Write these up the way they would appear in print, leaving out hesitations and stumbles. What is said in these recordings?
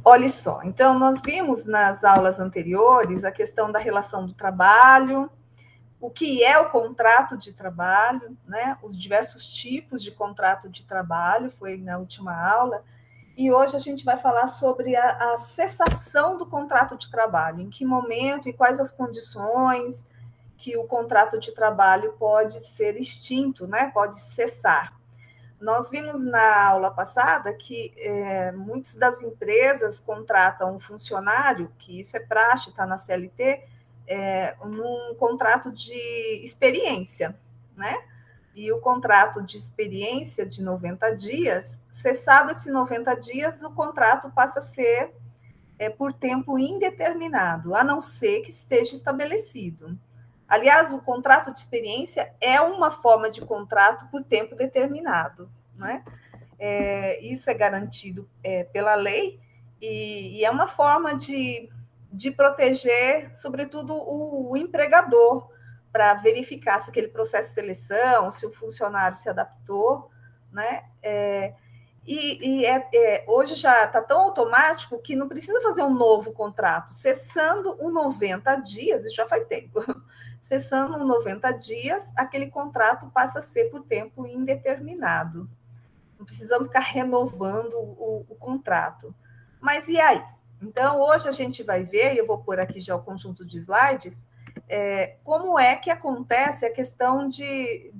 Olha só, então nós vimos nas aulas anteriores a questão da relação do trabalho, o que é o contrato de trabalho, né? Os diversos tipos de contrato de trabalho, foi na última aula, e hoje a gente vai falar sobre a cessação do contrato de trabalho, em que momento e quais as condições que o contrato de trabalho pode ser extinto, né? Pode cessar. Nós vimos na aula passada que muitas das empresas contratam um funcionário, que isso é praxe, está na CLT, num contrato de experiência, né? E o contrato de experiência de 90 dias, cessado esses 90 dias, o contrato passa a ser por tempo indeterminado, a não ser que esteja estabelecido. Aliás, o contrato de experiência é uma forma de contrato por tempo determinado, né? Isso é garantido pela lei e é uma forma de proteger, sobretudo, o empregador, para verificar se aquele processo de seleção, se o funcionário se adaptou, né? Hoje já está tão automático que não precisa fazer um novo contrato. Cessando o 90 dias, isso já faz tempo, cessando 90 dias, aquele contrato passa a ser por tempo indeterminado. Não precisamos ficar renovando o contrato. Mas e aí? Então, hoje a gente vai ver, e eu vou pôr aqui já o conjunto de slides, como é que acontece a questão de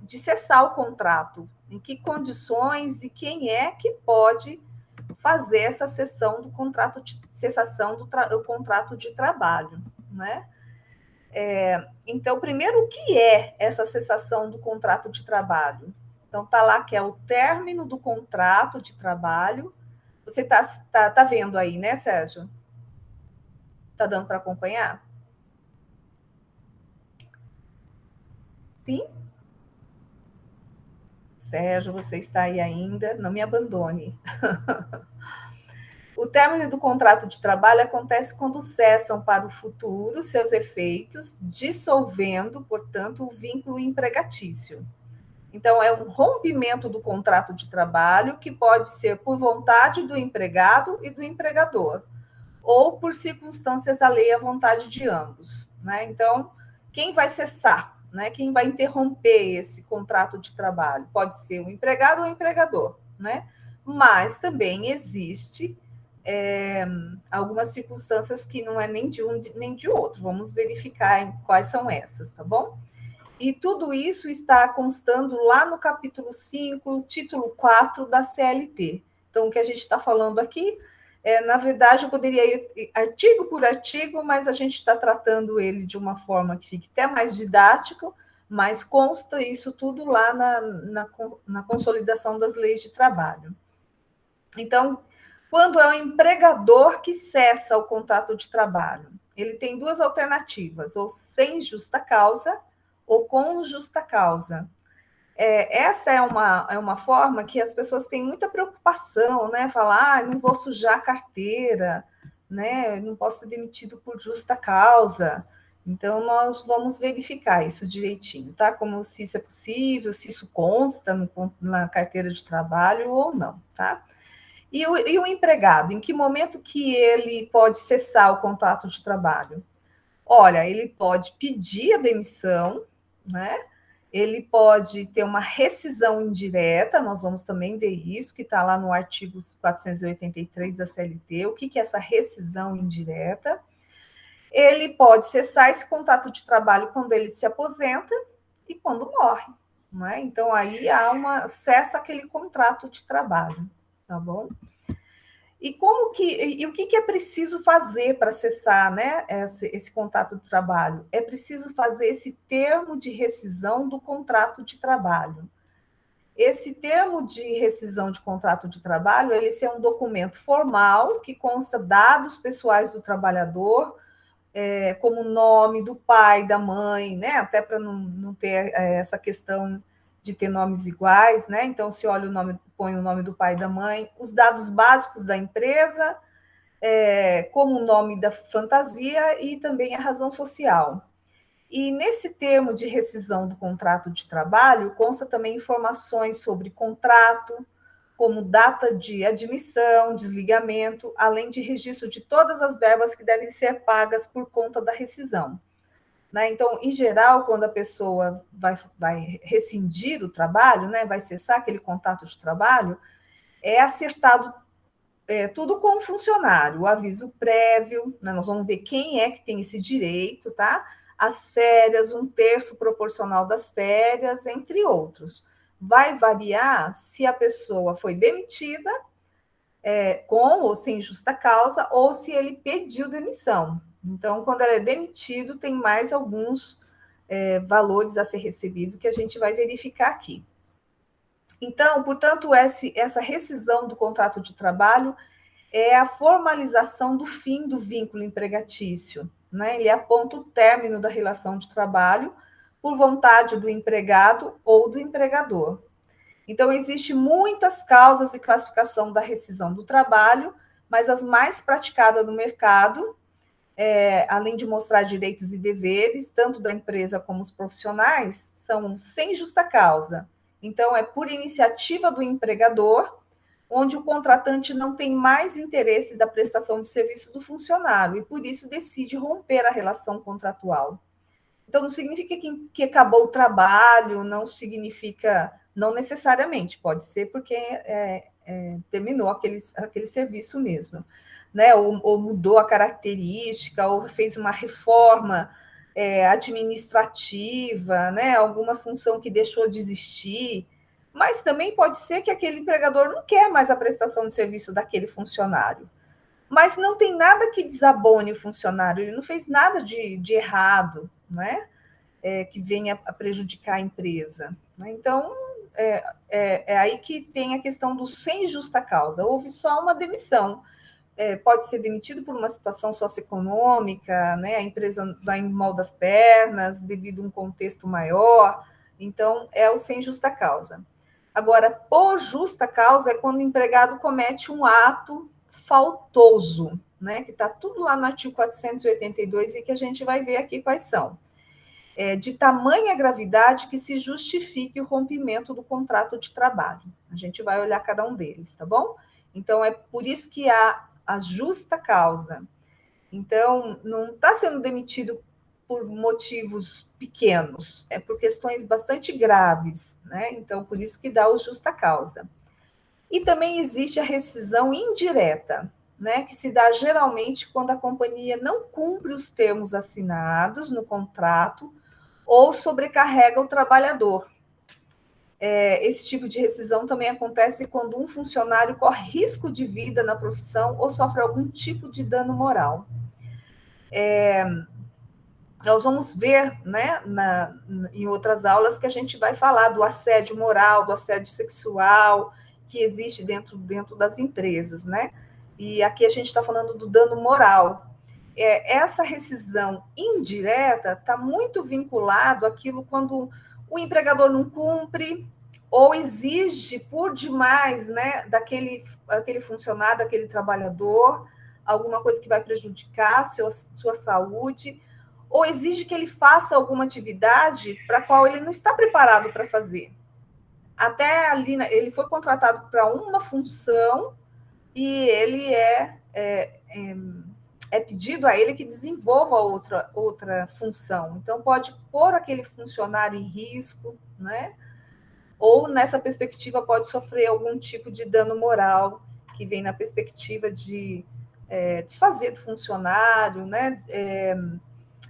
cessar o contrato, em que condições e quem é que pode fazer essa cessação do contrato do contrato de trabalho, né? Então, primeiro, o que é essa cessação do contrato de trabalho? Então, está lá que é o término do contrato de trabalho. Você tá vendo aí, né, Sérgio? Está dando para acompanhar? Sim? Sérgio, você está aí ainda? Não me abandone. O término do contrato de trabalho acontece quando cessam para o futuro seus efeitos, dissolvendo, portanto, o vínculo empregatício. Então, é um rompimento do contrato de trabalho que pode ser por vontade do empregado e do empregador, ou por circunstâncias alheias à vontade de ambos, né? Então, quem vai cessar, né? Quem vai interromper esse contrato de trabalho? Pode ser o empregado ou o empregador, né? Mas também existe algumas circunstâncias que não é nem de um nem de outro. Vamos verificar em quais são essas, tá bom? E tudo isso está constando lá no capítulo 5, título 4 da CLT. Então, o que a gente está falando aqui, na verdade, eu poderia ir artigo por artigo, mas a gente está tratando ele de uma forma que fique até mais didático, mas consta isso tudo lá na consolidação das leis de trabalho. Então, quando é o empregador que cessa o contrato de trabalho, ele tem duas alternativas, ou sem justa causa, ou com justa causa. Essa é uma forma que as pessoas têm muita preocupação, né? Falar, não vou sujar a carteira, né? Não posso ser demitido por justa causa. Então, nós vamos verificar isso direitinho, tá? Como se isso é possível, se isso consta na carteira de trabalho ou não, tá? E o empregado, em que momento que ele pode cessar o contrato de trabalho? Olha, ele pode pedir a demissão, né? Ele pode ter uma rescisão indireta, nós vamos também ver isso, que está lá no artigo 483 da CLT, o que é essa rescisão indireta. Ele pode cessar esse contrato de trabalho quando ele se aposenta e quando morre, né? Então, aí cessa aquele contrato de trabalho, tá bom? E o que é preciso fazer para cessar, né, esse contrato de trabalho? É preciso fazer esse termo de rescisão do contrato de trabalho. Esse termo de rescisão de contrato de trabalho, esse é um documento formal que consta dados pessoais do trabalhador, como o nome do pai, da mãe, né? Até para não ter essa questão de ter nomes iguais, né? Então, se olha o nome, põe o nome do pai e da mãe, os dados básicos da empresa, como o nome da fantasia e também a razão social. E nesse termo de rescisão do contrato de trabalho, consta também informações sobre contrato, como data de admissão, desligamento, além de registro de todas as verbas que devem ser pagas por conta da rescisão. Né? Então, em geral, quando a pessoa vai rescindir o trabalho, né, vai cessar aquele contato de trabalho, é acertado tudo com o funcionário, o aviso prévio, né, nós vamos ver quem é que tem esse direito, tá? As férias, 1/3 proporcional das férias, entre outros. Vai variar se a pessoa foi demitida, com ou sem justa causa, ou se ele pediu demissão. Então, quando ela é demitido, tem mais alguns valores a ser recebido que a gente vai verificar aqui. Então, portanto, essa rescisão do contrato de trabalho é a formalização do fim do vínculo empregatício, né? Ele aponta o término da relação de trabalho por vontade do empregado ou do empregador. Então, existem muitas causas e classificação da rescisão do trabalho, mas as mais praticadas no mercado, além de mostrar direitos e deveres, tanto da empresa como os profissionais, são sem justa causa. Então, é por iniciativa do empregador, onde o contratante não tem mais interesse da prestação de serviço do funcionário e, por isso, decide romper a relação contratual. Então, não significa que acabou o trabalho, não significa, não necessariamente, pode ser porque terminou aquele serviço mesmo, né? Ou mudou a característica, ou fez uma reforma administrativa, né? Alguma função que deixou de existir. Mas também pode ser que aquele empregador não quer mais a prestação de serviço daquele funcionário. Mas não tem nada que desabone o funcionário, ele não fez nada de errado, né? Que venha a prejudicar a empresa. Né? Então, é aí que tem a questão do sem justa causa. Houve só uma demissão. Pode ser demitido por uma situação socioeconômica, né? A empresa vai mal das pernas, devido a um contexto maior. Então, é o sem justa causa. Agora, por justa causa é quando o empregado comete um ato faltoso, né? Que está tudo lá no artigo 482 e que a gente vai ver aqui quais são. De tamanha gravidade que se justifique o rompimento do contrato de trabalho. A gente vai olhar cada um deles, tá bom? Então, é por isso que há a justa causa. Então, não está sendo demitido por motivos pequenos, é por questões bastante graves, né? Então, por isso que dá o justa causa. E também existe a rescisão indireta, né? Que se dá geralmente quando a companhia não cumpre os termos assinados no contrato ou sobrecarrega o trabalhador. Esse tipo de rescisão também acontece quando um funcionário corre risco de vida na profissão ou sofre algum tipo de dano moral. Nós vamos ver, né, em outras aulas que a gente vai falar do assédio moral, do assédio sexual que existe dentro das empresas, né? E aqui a gente está falando do dano moral. Essa rescisão indireta está muito vinculado àquilo quando o empregador não cumpre ou exige por demais, né, daquele funcionário, daquele trabalhador, alguma coisa que vai prejudicar sua saúde, ou exige que ele faça alguma atividade para a qual ele não está preparado para fazer. Até ali, ele foi contratado para uma função e ele é pedido a ele que desenvolva outra função. Então, pode pôr aquele funcionário em risco, né? Ou, nessa perspectiva, pode sofrer algum tipo de dano moral, que vem na perspectiva de desfazer do funcionário, né?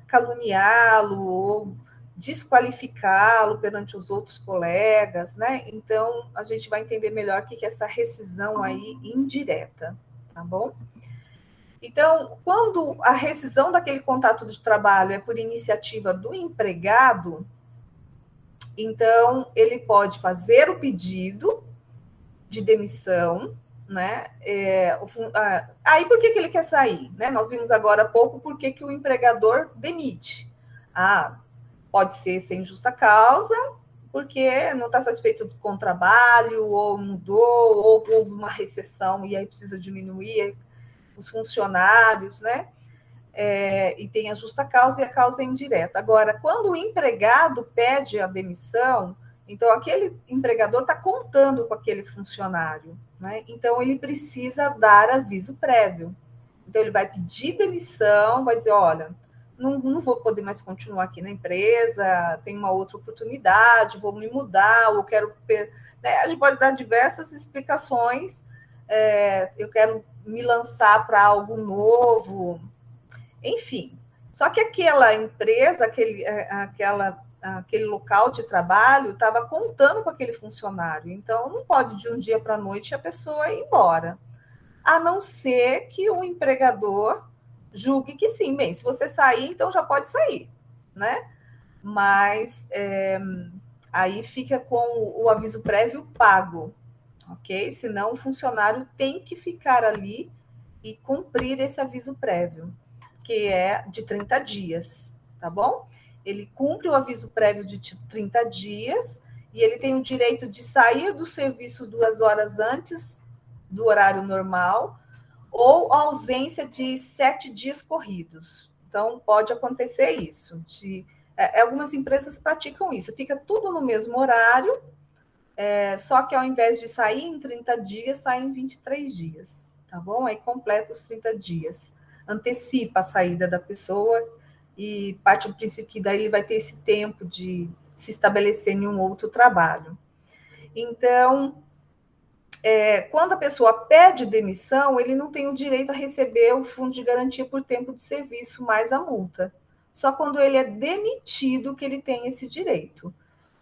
Caluniá-lo ou desqualificá-lo perante os outros colegas, né? Então, a gente vai entender melhor o que é essa rescisão aí indireta, tá bom? Então, quando a rescisão daquele contrato de trabalho é por iniciativa do empregado, então ele pode fazer o pedido de demissão, né? Aí por que ele quer sair? Né? Nós vimos agora há pouco por que o empregador demite. Pode ser sem justa causa, porque não está satisfeito com o trabalho, ou mudou, ou houve uma recessão e aí precisa diminuir os funcionários, né? E tem a justa causa e a causa indireta. Agora, quando o empregado pede a demissão, Então, aquele empregador está contando com aquele funcionário, né? Então, ele precisa dar aviso prévio. Então, ele vai pedir demissão, vai dizer, olha, não vou poder mais continuar aqui na empresa, tem uma outra oportunidade, vou me mudar, ou quero... Né? A gente pode dar diversas explicações, eu quero me lançar para algo novo, enfim. Só que aquela empresa, aquele local de trabalho estava contando com aquele funcionário. Então, não pode de um dia para a noite a pessoa ir embora. A não ser que o empregador julgue que sim, bem, se você sair, então já pode sair, né? Mas aí fica com o aviso prévio pago, ok? Senão o funcionário tem que ficar ali e cumprir esse aviso prévio, que é de 30 dias, tá bom? Ele cumpre o aviso prévio de 30 dias e ele tem o direito de sair do serviço 2 horas antes do horário normal ou a ausência de 7 dias corridos. Então, pode acontecer isso. Algumas empresas praticam isso, fica tudo no mesmo horário, só que ao invés de sair em 30 dias, sai em 23 dias, tá bom? Aí completa os 30 dias. Antecipa a saída da pessoa e parte do princípio que daí ele vai ter esse tempo de se estabelecer em um outro trabalho. Então, quando a pessoa pede demissão, ele não tem o direito a receber o fundo de garantia por tempo de serviço mais a multa. Só quando ele é demitido que ele tem esse direito.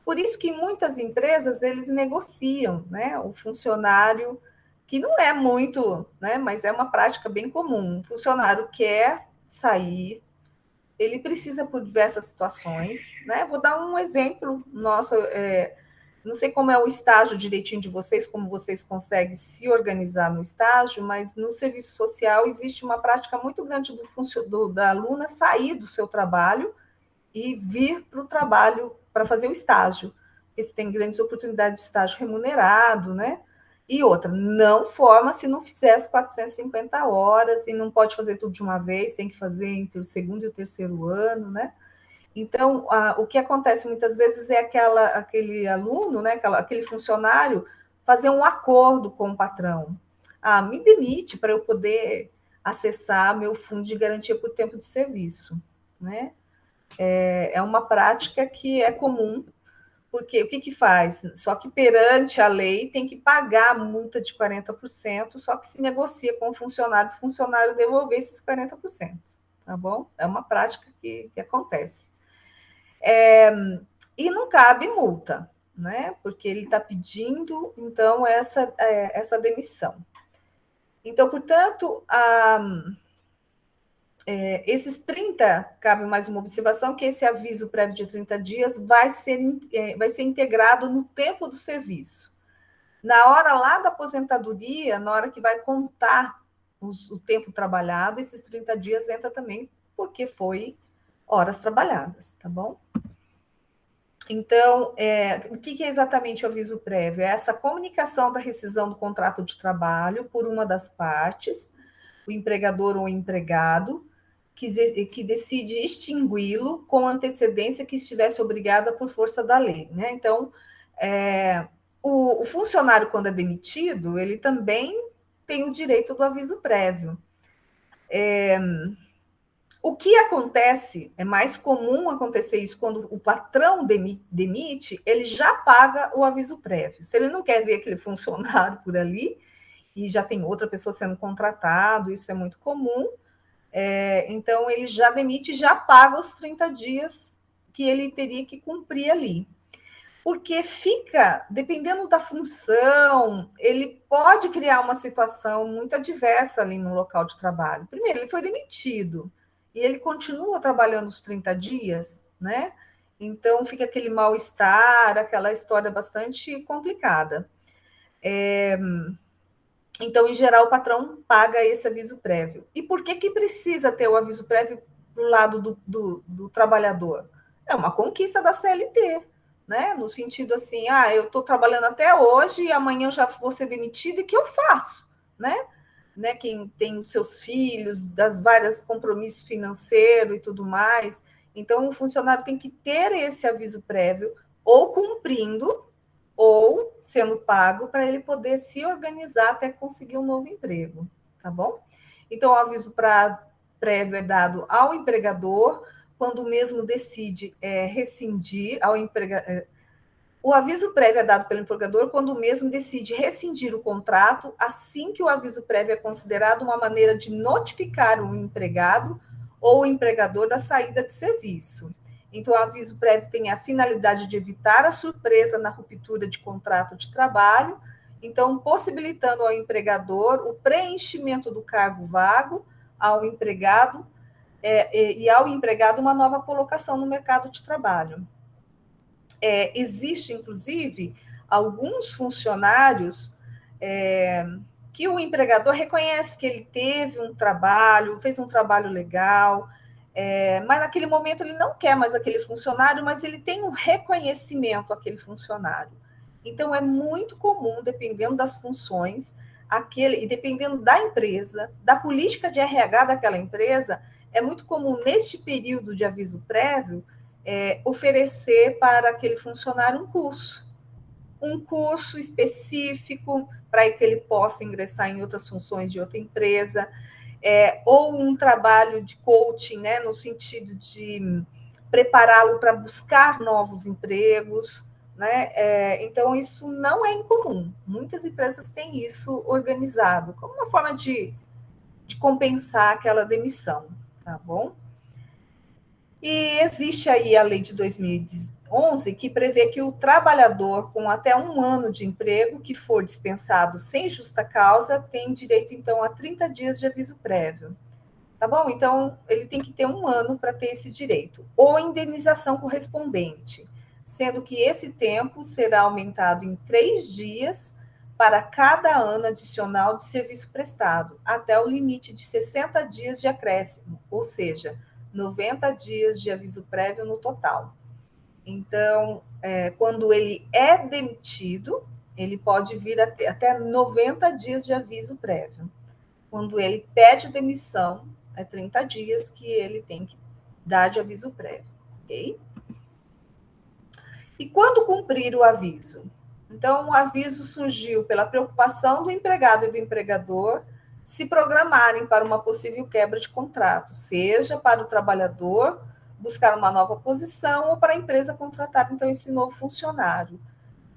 Por isso que muitas empresas, eles negociam, né? O funcionário, que não é muito, né? Mas é uma prática bem comum. O funcionário quer sair, ele precisa por diversas situações, né? Vou dar um exemplo nosso, não sei como é o estágio direitinho de vocês, como vocês conseguem se organizar no estágio, mas no serviço social existe uma prática muito grande da aluna sair do seu trabalho e vir para o trabalho para fazer o estágio. Porque você tem grandes oportunidades de estágio remunerado, né? E outra, não forma se não fizer as 450 horas e não pode fazer tudo de uma vez, tem que fazer entre o segundo e o terceiro ano, né? Então, o que acontece muitas vezes é aquele aluno, né, aquele funcionário, fazer um acordo com o patrão. Me demite para eu poder acessar meu fundo de garantia por tempo de serviço, né? É uma prática que é comum, porque o que faz? Só que perante a lei tem que pagar a multa de 40%, só que se negocia com o funcionário devolver esses 40%, tá bom? É uma prática que acontece. E não cabe multa, né? Porque ele está pedindo, então, essa demissão. Então, portanto, esses 30, cabe mais uma observação, que esse aviso prévio de 30 dias vai ser integrado no tempo do serviço. Na hora lá da aposentadoria, na hora que vai contar o tempo trabalhado, esses 30 dias entra também, porque foi horas trabalhadas, tá bom? Então, o que é exatamente o aviso prévio? É essa comunicação da rescisão do contrato de trabalho por uma das partes, o empregador ou o empregado, que decide extingui-lo com antecedência que estivesse obrigada por força da lei, né? Então, o funcionário, quando é demitido, ele também tem o direito do aviso prévio. O que acontece, é mais comum acontecer isso quando o patrão demite, ele já paga o aviso prévio. Se ele não quer ver aquele funcionário por ali, e já tem outra pessoa sendo contratado, isso é muito comum, então ele já demite e já paga os 30 dias que ele teria que cumprir ali. Porque fica, dependendo da função, ele pode criar uma situação muito adversa ali no local de trabalho. Primeiro, ele foi demitido e ele continua trabalhando os 30 dias, né? Então fica aquele mal-estar, aquela história bastante complicada. Então, em geral, o patrão paga esse aviso prévio. E por que precisa ter o aviso prévio para o lado do trabalhador? É uma conquista da CLT, né? No sentido assim, eu estou trabalhando até hoje e amanhã eu já vou ser demitido, e o que eu faço? Né? Quem tem os seus filhos, das várias compromissos financeiros e tudo mais. Então, o funcionário tem que ter esse aviso prévio ou cumprindo, ou sendo pago para ele poder se organizar até conseguir um novo emprego, tá bom? Então, o aviso prévio é dado ao empregador quando o mesmo decide rescindir ao empregador. O aviso prévio é dado pelo empregador quando o mesmo decide rescindir o contrato, assim que o aviso prévio é considerado uma maneira de notificar o empregado ou o empregador da saída de serviço. Então, o aviso prévio tem a finalidade de evitar a surpresa na ruptura de contrato de trabalho, então, possibilitando ao empregador o preenchimento do cargo vago ao empregado e ao empregado uma nova colocação no mercado de trabalho. Existe, inclusive, alguns funcionários que o empregador reconhece que ele teve um trabalho, fez um trabalho legal, mas naquele momento ele não quer mais aquele funcionário, mas ele tem um reconhecimento àquele funcionário. Então, é muito comum, dependendo das funções, e dependendo da empresa, da política de RH daquela empresa, é muito comum, neste período de aviso prévio, oferecer para aquele funcionário um curso específico para que ele possa ingressar em outras funções de outra empresa, ou um trabalho de coaching, né, no sentido de prepará-lo para buscar novos empregos, né? Então, isso não é incomum. Muitas empresas têm isso organizado como uma forma de compensar aquela demissão, tá bom? E existe aí a lei de 2011 que prevê que o trabalhador com até um ano de emprego que for dispensado sem justa causa tem direito, então, a 30 dias de aviso prévio. Tá bom? Então, ele tem que ter um ano para ter esse direito. Ou indenização correspondente, sendo que esse tempo será aumentado em 3 dias para cada ano adicional de serviço prestado, até o limite de 60 dias de acréscimo, ou seja, 90 dias de aviso prévio no total. Então, quando ele é demitido, ele pode vir até 90 dias de aviso prévio. Quando ele pede demissão, é 30 dias que ele tem que dar de aviso prévio, ok? E quando cumprir o aviso? Então, o aviso surgiu pela preocupação do empregado e do empregador se programarem para uma possível quebra de contrato, seja para o trabalhador buscar uma nova posição ou para a empresa contratar, então, esse novo funcionário.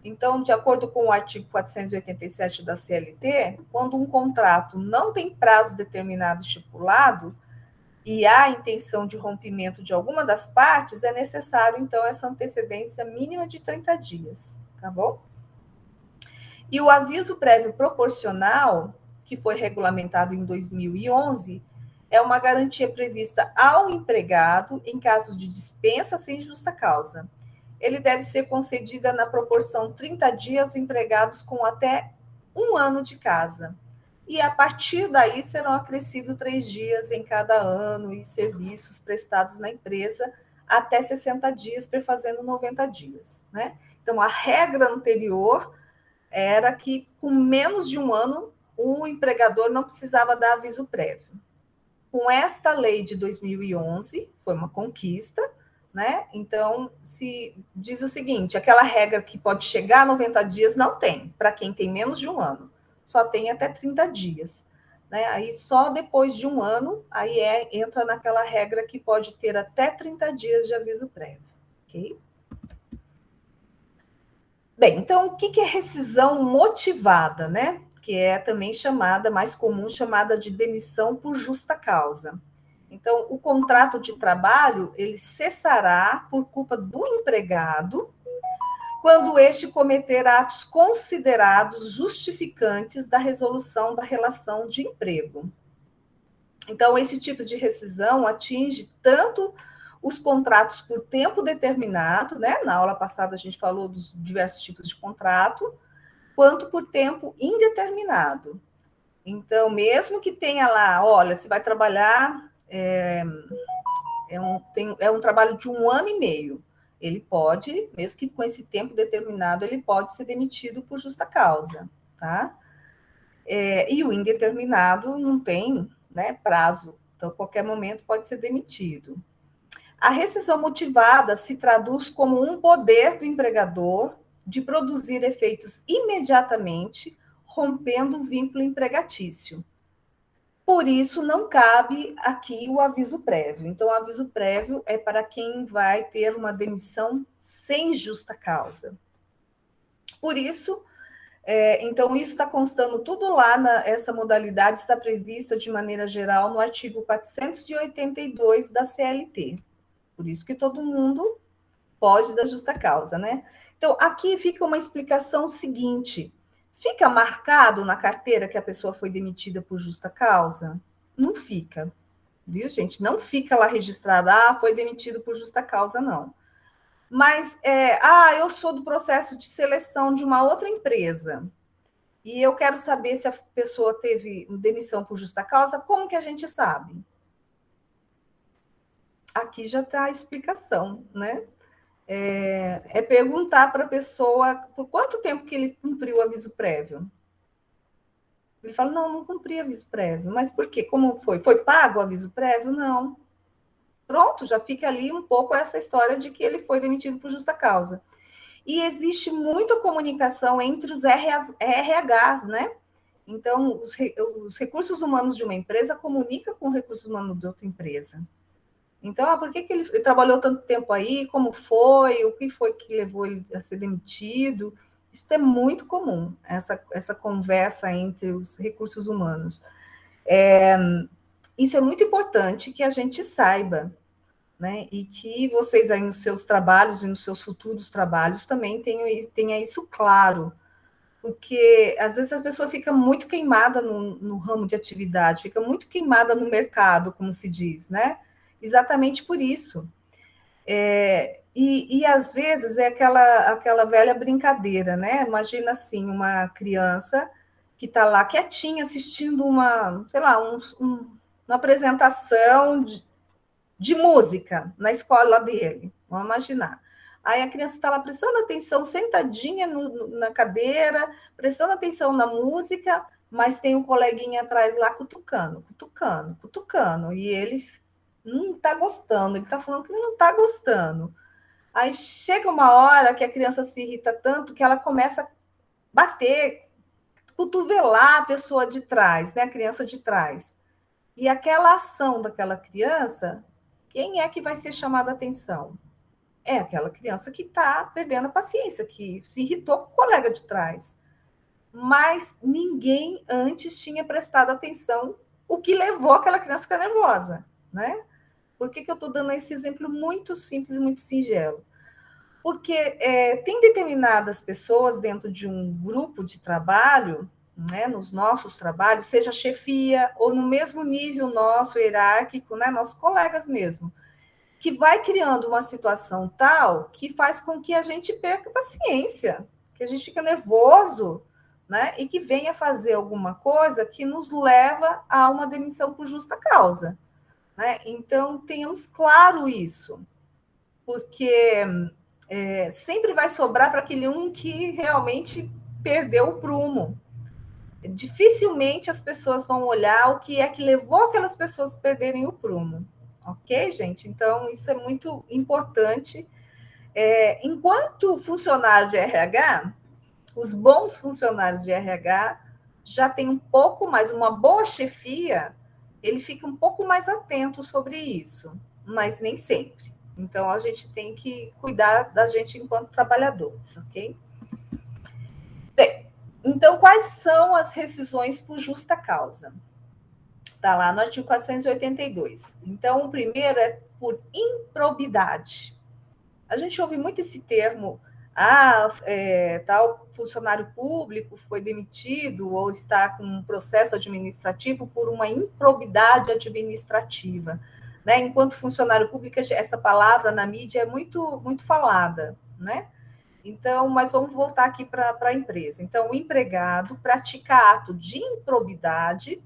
Então, de acordo com o artigo 487 da CLT, quando um contrato não tem prazo determinado estipulado e há intenção de rompimento de alguma das partes, é necessário, então, essa antecedência mínima de 30 dias, tá bom? E o aviso prévio proporcional, que foi regulamentado em 2011, é uma garantia prevista ao empregado em caso de dispensa sem justa causa. Ele deve ser concedida na proporção 30 dias empregados com até um ano de casa. E a partir daí serão acrescidos 3 dias em cada ano e serviços prestados na empresa até 60 dias, perfazendo 90 dias, né? Então, a regra anterior era que com menos de um ano o empregador não precisava dar aviso prévio. Com esta lei de 2011, foi uma conquista, né? Então, se diz o seguinte, aquela regra que pode chegar a 90 dias não tem, para quem tem menos de um ano, só tem até 30 dias. Né? Aí só depois de um ano, aí entra naquela regra que pode ter até 30 dias de aviso prévio. Ok? Bem, então o que é rescisão motivada, né? Que é também chamada, mais comum, chamada de demissão por justa causa. Então, o contrato de trabalho, ele cessará por culpa do empregado quando este cometer atos considerados justificantes da resolução da relação de emprego. Então, esse tipo de rescisão atinge tanto os contratos por tempo determinado, né? Na aula passada a gente falou dos diversos tipos de contrato, quanto por tempo indeterminado. Então, mesmo que tenha lá, olha, você vai trabalhar, é um trabalho de 1 ano e meio. Ele pode, mesmo que com esse tempo determinado, ele pode ser demitido por justa causa, tá? E o indeterminado não tem, né, prazo, então, a qualquer momento pode ser demitido. A rescisão motivada se traduz como um poder do empregador de produzir efeitos imediatamente, rompendo o vínculo empregatício. Por isso, não cabe aqui o aviso prévio. Então, o aviso prévio é para quem vai ter uma demissão sem justa causa. Por isso, então, isso está constando tudo lá, essa modalidade está prevista de maneira geral no artigo 482 da CLT. Por isso que todo mundo pode dar justa causa, né? Então, aqui fica uma explicação seguinte: fica marcado na carteira que a pessoa foi demitida por justa causa? Não fica, viu, gente? Não fica lá registrado, foi demitido por justa causa, não. Mas, eu sou do processo de seleção de uma outra empresa e eu quero saber se a pessoa teve demissão por justa causa, como que a gente sabe? Aqui já está a explicação, né? Perguntar para a pessoa por quanto tempo que ele cumpriu o aviso prévio. Ele fala, não cumpri aviso prévio. Mas por quê? Como foi? Foi pago o aviso prévio? Não. Pronto, já fica ali um pouco essa história de que ele foi demitido por justa causa. E existe muita comunicação entre os RHs, né? Então, os recursos humanos de uma empresa comunicam com os recursos humanos de outra empresa. Então, por que ele trabalhou tanto tempo aí? Como foi? O que foi que levou ele a ser demitido? Isso é muito comum, essa conversa entre os recursos humanos. Isso é muito importante que a gente saiba, né? E que vocês aí nos seus trabalhos e nos seus futuros trabalhos também tenha isso claro. Porque às vezes a pessoa fica muito queimada no ramo de atividade, fica muito queimada no mercado, como se diz, né? Exatamente por isso. E às vezes é aquela velha brincadeira, né? Imagina assim, uma criança que está lá quietinha assistindo uma, sei lá, uma apresentação de música na escola dele. Vamos imaginar. Aí a criança está lá prestando atenção, sentadinha na cadeira, prestando atenção na música, mas tem um coleguinha atrás lá cutucando, cutucando, cutucando. E ele não está gostando, ele está falando que ele não está gostando. Aí chega uma hora que a criança se irrita tanto que ela começa a bater, cotovelar a pessoa de trás, né? A criança de trás. E aquela ação daquela criança, quem é que vai ser chamada a atenção? É aquela criança que está perdendo a paciência, que se irritou com o colega de trás. Mas ninguém antes tinha prestado atenção o que levou aquela criança a ficar nervosa, né? Por que eu estou dando esse exemplo muito simples e muito singelo? Porque tem determinadas pessoas dentro de um grupo de trabalho, né, nos nossos trabalhos, seja chefia ou no mesmo nível nosso hierárquico, né, nossos colegas mesmo, que vai criando uma situação tal que faz com que a gente perca a paciência, que a gente fica nervoso, né, e que venha fazer alguma coisa que nos leva a uma demissão por justa causa, né? Então, tenhamos claro isso, porque sempre vai sobrar para aquele um que realmente perdeu o prumo. Dificilmente as pessoas vão olhar o que é que levou aquelas pessoas a perderem o prumo. Ok, gente? Então, isso é muito importante. Enquanto funcionário de RH, os bons funcionários de RH já têm um pouco mais, uma boa chefia, ele fica um pouco mais atento sobre isso, mas nem sempre. Então, a gente tem que cuidar da gente enquanto trabalhadores, ok? Bem, então, quais são as rescisões por justa causa? Está lá no artigo 482. Então, o primeiro é por improbidade. A gente ouve muito esse termo, tal funcionário público foi demitido ou está com um processo administrativo por uma improbidade administrativa. Né? Enquanto funcionário público, essa palavra na mídia é muito, muito falada, né? Então, mas vamos voltar aqui para a empresa. Então, o empregado pratica ato de improbidade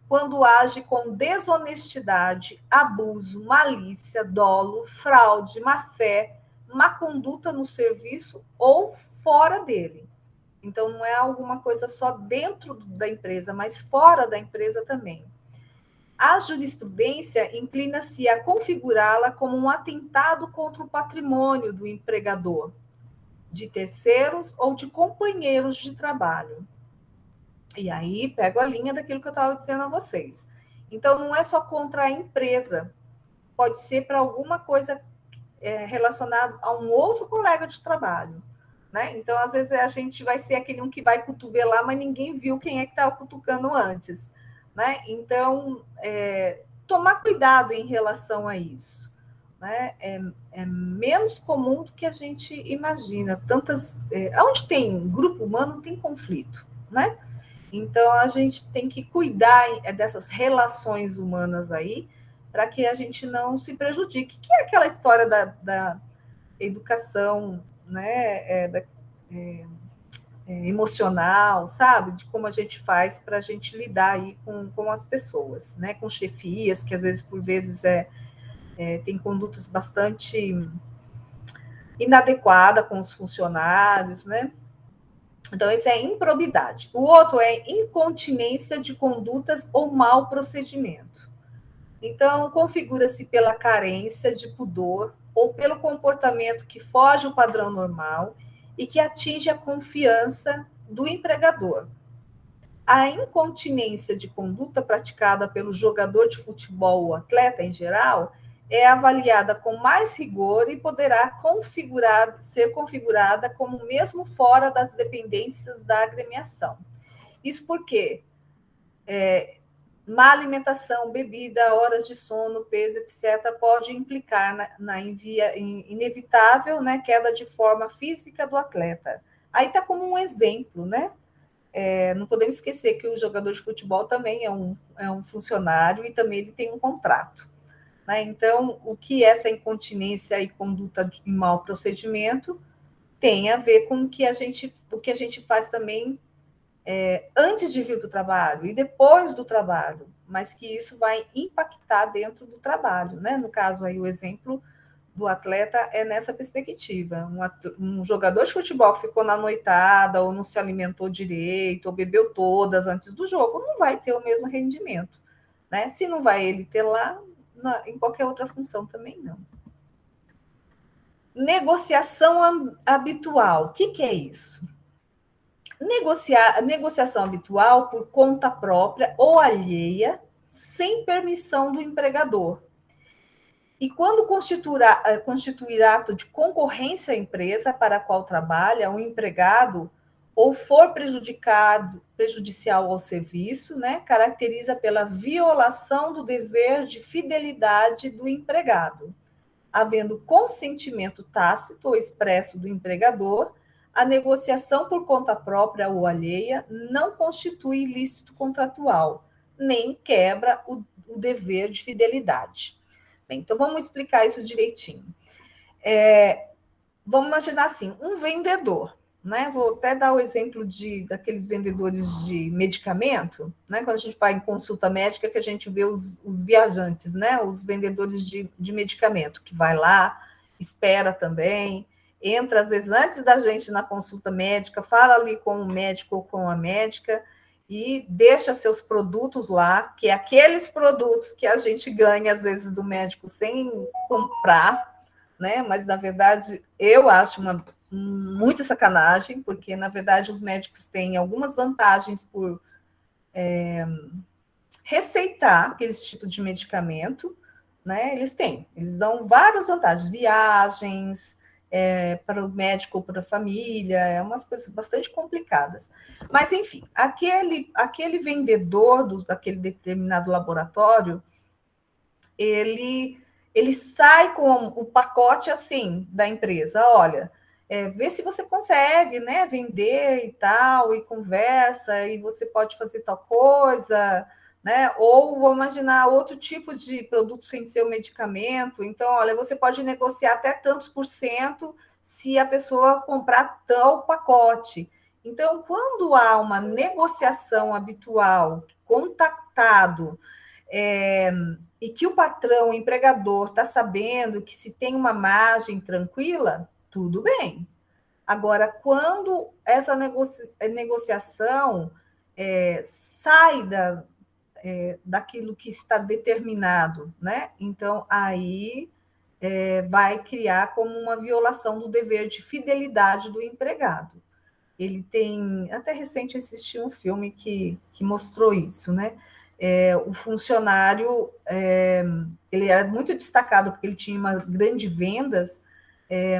quando age com desonestidade, abuso, malícia, dolo, fraude, má-fé, má conduta no serviço ou fora dele. Então, não é alguma coisa só dentro da empresa, mas fora da empresa também. a jurisprudência inclina-se a configurá-la como um atentado contra o patrimônio do empregador, de terceiros ou de companheiros de trabalho. E aí pego a linha daquilo que eu estava dizendo a vocês. Então, não é só contra a empresa, pode ser para alguma coisa relacionada a um outro colega de trabalho. Né? Então, às vezes, a gente vai ser aquele um que vai cotovelar, mas ninguém viu quem é que estava cutucando antes. Né? Então, tomar cuidado em relação a isso. Né? É menos comum do que a gente imagina. Onde tem grupo humano, tem conflito. Né? Então, a gente tem que cuidar dessas relações humanas aí, para que a gente não se prejudique, que é aquela história da educação, né, emocional, sabe? De como a gente faz para a gente lidar aí com as pessoas, né? Com chefias, que às vezes, por vezes, tem condutas bastante inadequadas com os funcionários, né? Então, esse é improbidade. O outro é incontinência de condutas ou mau procedimento. Então, configura-se pela carência de pudor ou pelo comportamento que foge o padrão normal e que atinge a confiança do empregador. A incontinência de conduta praticada pelo jogador de futebol ou atleta em geral é avaliada com mais rigor e poderá ser configurada como mesmo fora das dependências da agremiação. Isso porque má alimentação, bebida, horas de sono, peso, etc., pode implicar na inevitável, né, queda de forma física do atleta. Aí está como um exemplo, né? Não podemos esquecer que o jogador de futebol também é um funcionário e também ele tem um contrato. Né? Então, o que essa incontinência e conduta em mau procedimento tem a ver com o que a gente faz também antes de vir para o trabalho e depois do trabalho, mas que isso vai impactar dentro do trabalho. Né? No caso, aí, o exemplo do atleta é nessa perspectiva. Um jogador de futebol que ficou na noitada, ou não se alimentou direito, ou bebeu todas antes do jogo, não vai ter o mesmo rendimento. Né? Se não vai ele ter lá, em qualquer outra função também não. Negociação habitual. O que é isso? Negociação habitual por conta própria ou alheia, sem permissão do empregador. E quando constituir ato de concorrência à empresa para a qual trabalha o empregado ou for prejudicial ao serviço, né, caracteriza pela violação do dever de fidelidade do empregado. Havendo consentimento tácito ou expresso do empregador, a negociação por conta própria ou alheia não constitui ilícito contratual, nem quebra o dever de fidelidade. Bem, então, vamos explicar isso direitinho. Vamos imaginar assim, um vendedor, né? Vou até dar o exemplo daqueles vendedores de medicamento, né? Quando a gente vai em consulta médica, que a gente vê os viajantes, né? Os vendedores de medicamento, que vai lá, espera também, entra, às vezes, antes da gente na consulta médica, fala ali com o médico ou com a médica, e deixa seus produtos lá, que é aqueles produtos que a gente ganha, às vezes, do médico sem comprar, né? Mas, na verdade, eu acho muita sacanagem, porque, na verdade, os médicos têm algumas vantagens por receitar aqueles tipos de medicamento, né? Eles dão várias vantagens, viagens, para o médico ou para a família, umas coisas bastante complicadas. Mas, enfim, aquele vendedor daquele determinado laboratório, ele sai com o pacote assim da empresa, olha, vê se você consegue, né, vender e tal, e conversa, e você pode fazer tal coisa, né? Ou vou imaginar outro tipo de produto sem ser o medicamento. Então, olha, você pode negociar até tantos por cento se a pessoa comprar tal pacote. Então, quando há uma negociação habitual, contactado, e que o patrão, o empregador, está sabendo que se tem uma margem tranquila, tudo bem. Agora, quando essa negociação sai daquilo que está determinado, né? Então, aí vai criar como uma violação do dever de fidelidade do empregado. Ele tem, até recente eu assisti um filme que mostrou isso, né? O funcionário, ele era muito destacado porque ele tinha uma grande vendas,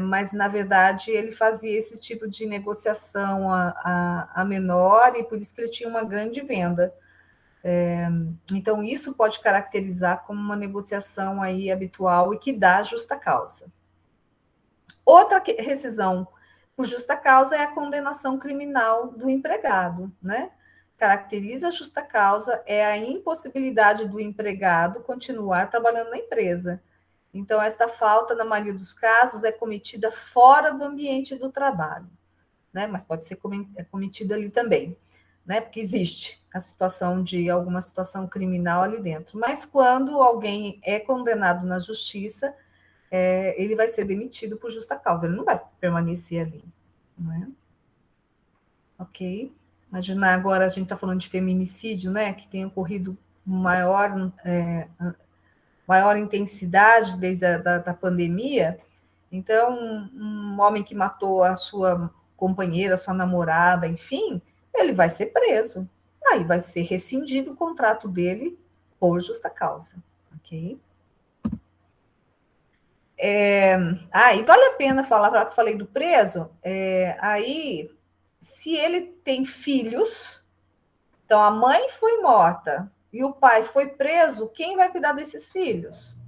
mas na verdade ele fazia esse tipo de negociação a menor e por isso que ele tinha uma grande venda. Então isso pode caracterizar como uma negociação aí habitual e que dá justa causa. Outra rescisão por justa causa é a condenação criminal do empregado, né? Caracteriza a justa causa é a impossibilidade do empregado continuar trabalhando na empresa. Então, essa falta, na maioria dos casos, é cometida fora do ambiente do trabalho, né? Mas pode ser cometida ali também, né? Porque existe a situação de alguma situação criminal ali dentro. Mas quando alguém é condenado na justiça, ele vai ser demitido por justa causa, ele não vai permanecer ali, não é? Ok? Imaginar agora, a gente está falando de feminicídio, né? Que tem ocorrido maior intensidade desde da pandemia. Então, um homem que matou a sua companheira, a sua namorada, enfim, ele vai ser preso. Aí vai ser rescindido o contrato dele por justa causa, ok? Aí vale a pena falar, já que eu falei do preso, aí, se ele tem filhos, então a mãe foi morta e o pai foi preso, quem vai cuidar desses filhos?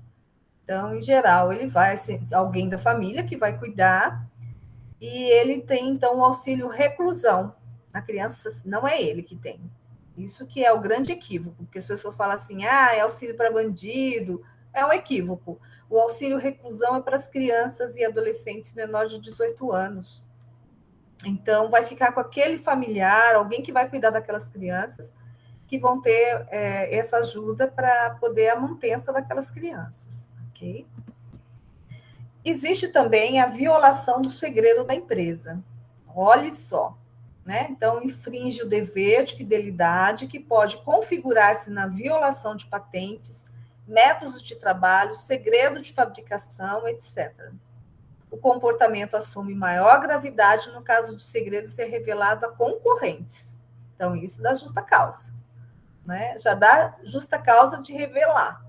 Então, em geral, ele vai ser alguém da família que vai cuidar e ele tem, então, o auxílio reclusão. A criança não é ele que tem. Isso que é o grande equívoco, porque as pessoas falam assim, é auxílio para bandido, é um equívoco. O auxílio reclusão é para as crianças e adolescentes menores de 18 anos. Então, vai ficar com aquele familiar, alguém que vai cuidar daquelas crianças, que vão ter essa ajuda para poder a manutenção daquelas crianças, ok? Existe também a violação do segredo da empresa. Olhe só, né? Então, infringe o dever de fidelidade que pode configurar-se na violação de patentes, métodos de trabalho, segredo de fabricação, etc. O comportamento assume maior gravidade no caso de segredo ser revelado a concorrentes. Então, isso dá justa causa, né? Já dá justa causa de revelar.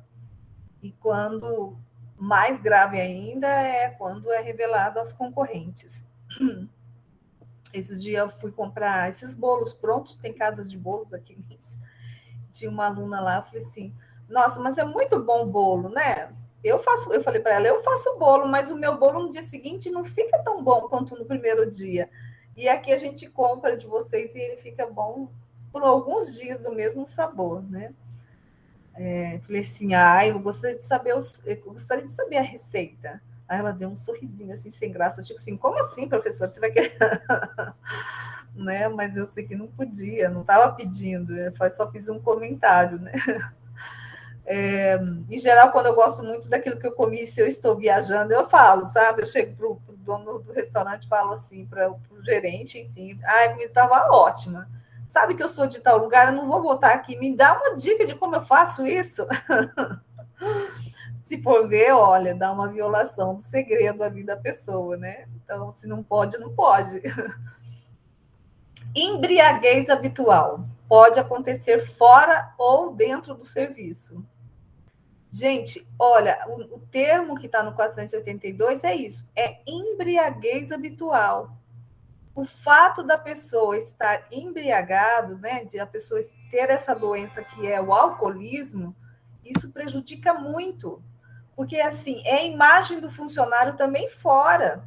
E quando mais grave ainda é quando é revelado aos concorrentes. Esses dias eu fui comprar esses bolos prontos, tem casas de bolos aqui. Tinha uma aluna lá, eu falei assim, nossa, mas é muito bom o bolo, né? Eu falei para ela, eu faço o bolo, mas o meu bolo no dia seguinte não fica tão bom quanto no primeiro dia. E aqui a gente compra de vocês e ele fica bom por alguns dias o mesmo sabor, né? Falei assim, eu gostaria de saber, a receita. Aí ela deu um sorrisinho assim, sem graça, tipo assim, como assim, professor? Você vai querer? Né? Mas eu sei que não podia, não estava pedindo, eu só fiz um comentário, né? Em geral, quando eu gosto muito daquilo que eu comi, se eu estou viajando, eu falo, sabe? Eu chego para o dono do restaurante e falo assim, para o gerente, enfim, a comida estava ótima. Sabe que eu sou de tal lugar, eu não vou voltar aqui. Me dá uma dica de como eu faço isso. Se for ver, olha, dá uma violação do segredo ali da pessoa, né? Então, se não pode, não pode. Embriaguez habitual. Pode acontecer fora ou dentro do serviço. Gente, olha, o termo que está no 482 é isso, é embriaguez habitual. O fato da pessoa estar embriagado, né, de a pessoa ter essa doença que é o alcoolismo, isso prejudica muito, porque assim, é a imagem do funcionário também fora,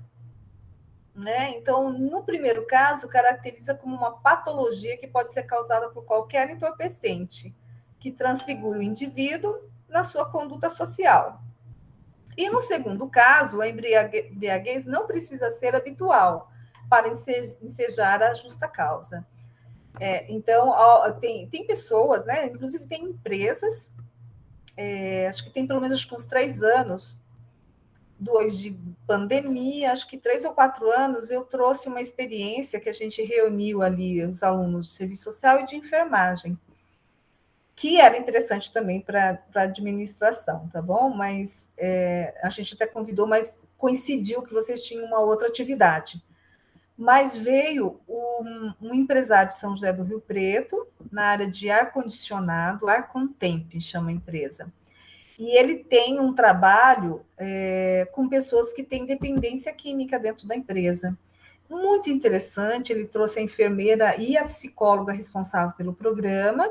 né? Então, no primeiro caso, caracteriza como uma patologia que pode ser causada por qualquer entorpecente, que transfigura o indivíduo na sua conduta social. E no segundo caso, a embriaguez não precisa ser habitual para ensejar a justa causa. Então, tem pessoas, né? Inclusive tem empresas, acho que tem pelo menos uns 3 anos, 2 de pandemia, acho que 3 ou 4 anos, eu trouxe uma experiência que a gente reuniu ali os alunos de serviço social e de enfermagem, que era interessante também para a administração, tá bom? Mas a gente até convidou, mas coincidiu que vocês tinham uma outra atividade. Mas veio um empresário de São José do Rio Preto, na área de ar-condicionado, Arcontemp, chama a empresa. E ele tem um trabalho com pessoas que têm dependência química dentro da empresa. Muito interessante, ele trouxe a enfermeira e a psicóloga responsável pelo programa,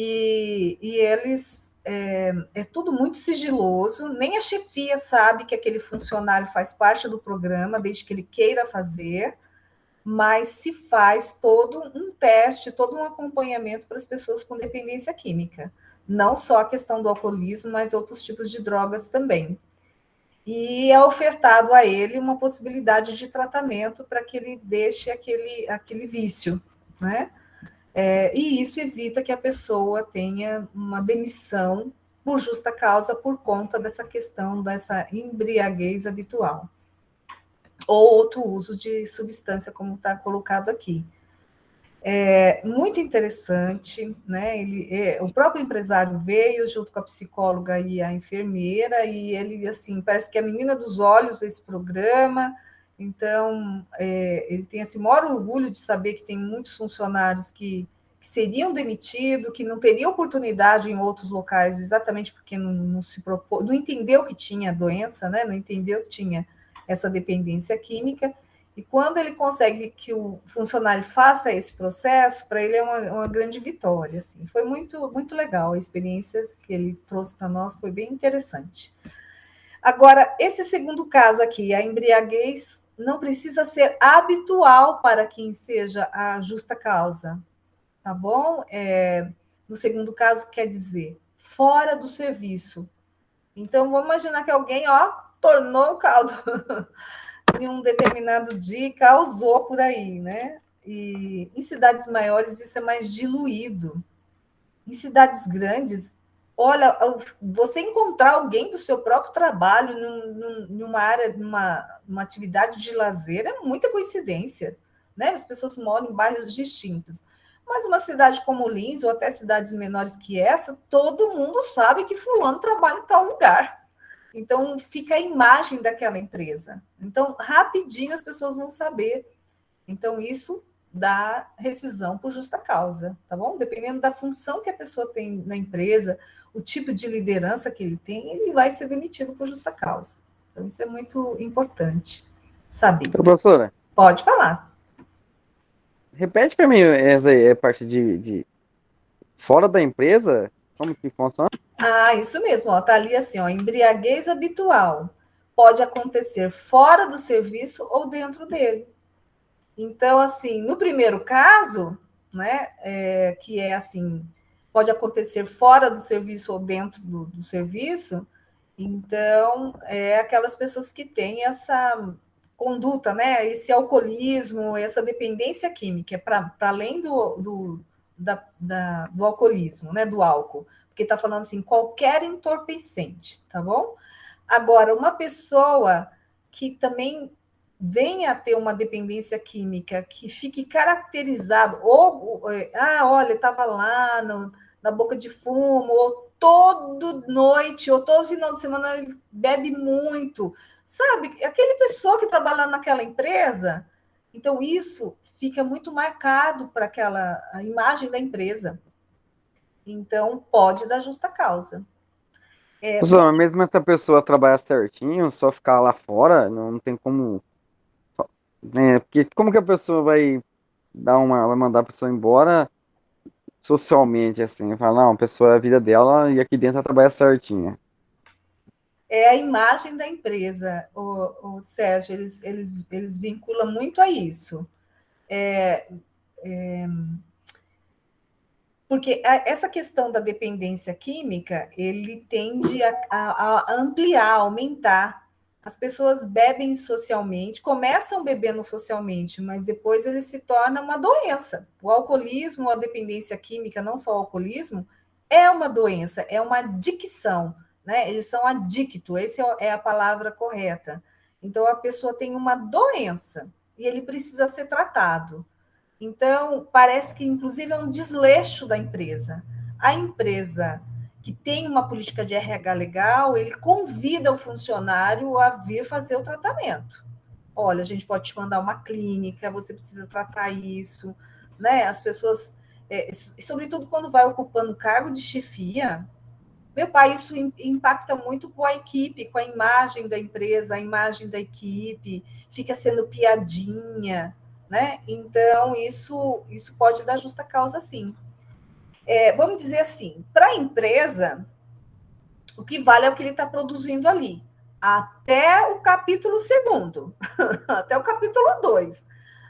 e eles é tudo muito sigiloso, nem a chefia sabe que aquele funcionário faz parte do programa, desde que ele queira fazer, mas se faz todo um teste, todo um acompanhamento para as pessoas com dependência química. Não só a questão do alcoolismo, mas outros tipos de drogas também. E é ofertado a ele uma possibilidade de tratamento para que ele deixe aquele vício, né? E isso evita que a pessoa tenha uma demissão por justa causa por conta dessa questão dessa embriaguez habitual. Ou outro uso de substância, como está colocado aqui. Muito interessante, né? O próprio empresário veio junto com a psicóloga e a enfermeira, e ele, assim, parece que é a menina dos olhos desse programa. Então, ele tem esse maior orgulho de saber que tem muitos funcionários que seriam demitidos, que não teriam oportunidade em outros locais, exatamente porque não se propôs, não entendeu que tinha doença, né? Não entendeu que tinha essa dependência química. E quando ele consegue que o funcionário faça esse processo, para ele é uma grande vitória. Assim. Foi muito, muito legal a experiência que ele trouxe para nós, foi bem interessante. Agora, esse segundo caso aqui, a embriaguez não precisa ser habitual para quem seja a justa causa, tá bom? No segundo caso, quer dizer, fora do serviço. Então, vamos imaginar que alguém, tornou o caldo em um determinado dia e causou por aí, né? E em cidades maiores isso é mais diluído. Em cidades grandes, olha, você encontrar alguém do seu próprio trabalho numa área, numa atividade de lazer é muita coincidência, né? As pessoas moram em bairros distintos. Mas uma cidade como Lins, ou até cidades menores que essa, todo mundo sabe que fulano trabalha em tal lugar. Então, fica a imagem daquela empresa. Então, rapidinho as pessoas vão saber. Então, isso dá rescisão por justa causa, tá bom? Dependendo da função que a pessoa tem na empresa, o tipo de liderança que ele tem, ele vai ser demitido por justa causa. Então, isso é muito importante saber. Professora, Pode falar. repete para mim essa aí, parte de fora da empresa, como que funciona? Isso mesmo, ó, tá ali assim, ó, embriaguez habitual. Pode acontecer fora do serviço ou dentro dele. Então, assim, no primeiro caso, né, que é assim, pode acontecer fora do serviço ou dentro do serviço, então, aquelas pessoas que têm essa conduta, né, esse alcoolismo, essa dependência química, para além do alcoolismo, né, do álcool, porque está falando assim, qualquer entorpecente, tá bom? Agora, uma pessoa que também venha a ter uma dependência química que fique caracterizado, olha, estava lá na boca de fumo, ou toda noite, ou todo final de semana ele bebe muito, sabe? Aquele pessoa que trabalha naquela empresa, então isso fica muito marcado para a imagem da empresa. Então, pode dar justa causa. Professora, mesmo essa pessoa trabalhar certinho, só ficar lá fora, não tem como, né? Porque como que a pessoa vai mandar a pessoa embora socialmente, assim? Falar, não, a pessoa é a vida dela e aqui dentro ela trabalha certinha. É a imagem da empresa, o Sérgio, eles vinculam muito a isso. Porque essa questão da dependência química, ele tende a ampliar, aumentar. As pessoas bebem socialmente, começam bebendo socialmente, mas depois ele se torna uma doença. O alcoolismo, a dependência química, não só o alcoolismo, é uma doença, é uma adicção, né? Eles são adictos, essa é a palavra correta. Então a pessoa tem uma doença e ele precisa ser tratado. Então, parece que, inclusive, é um desleixo da empresa. A empresa que tem uma política de RH legal, ele convida o funcionário a vir fazer o tratamento. Olha, a gente pode te mandar uma clínica, você precisa tratar isso, né? As pessoas, sobretudo quando vai ocupando cargo de chefia, meu pai, isso impacta muito com a equipe, com a imagem da empresa, a imagem da equipe, fica sendo piadinha, né? Então, isso pode dar justa causa, sim. Vamos dizer assim, para a empresa, o que vale é o que ele está produzindo ali, até o capítulo 2º, até o capítulo 2.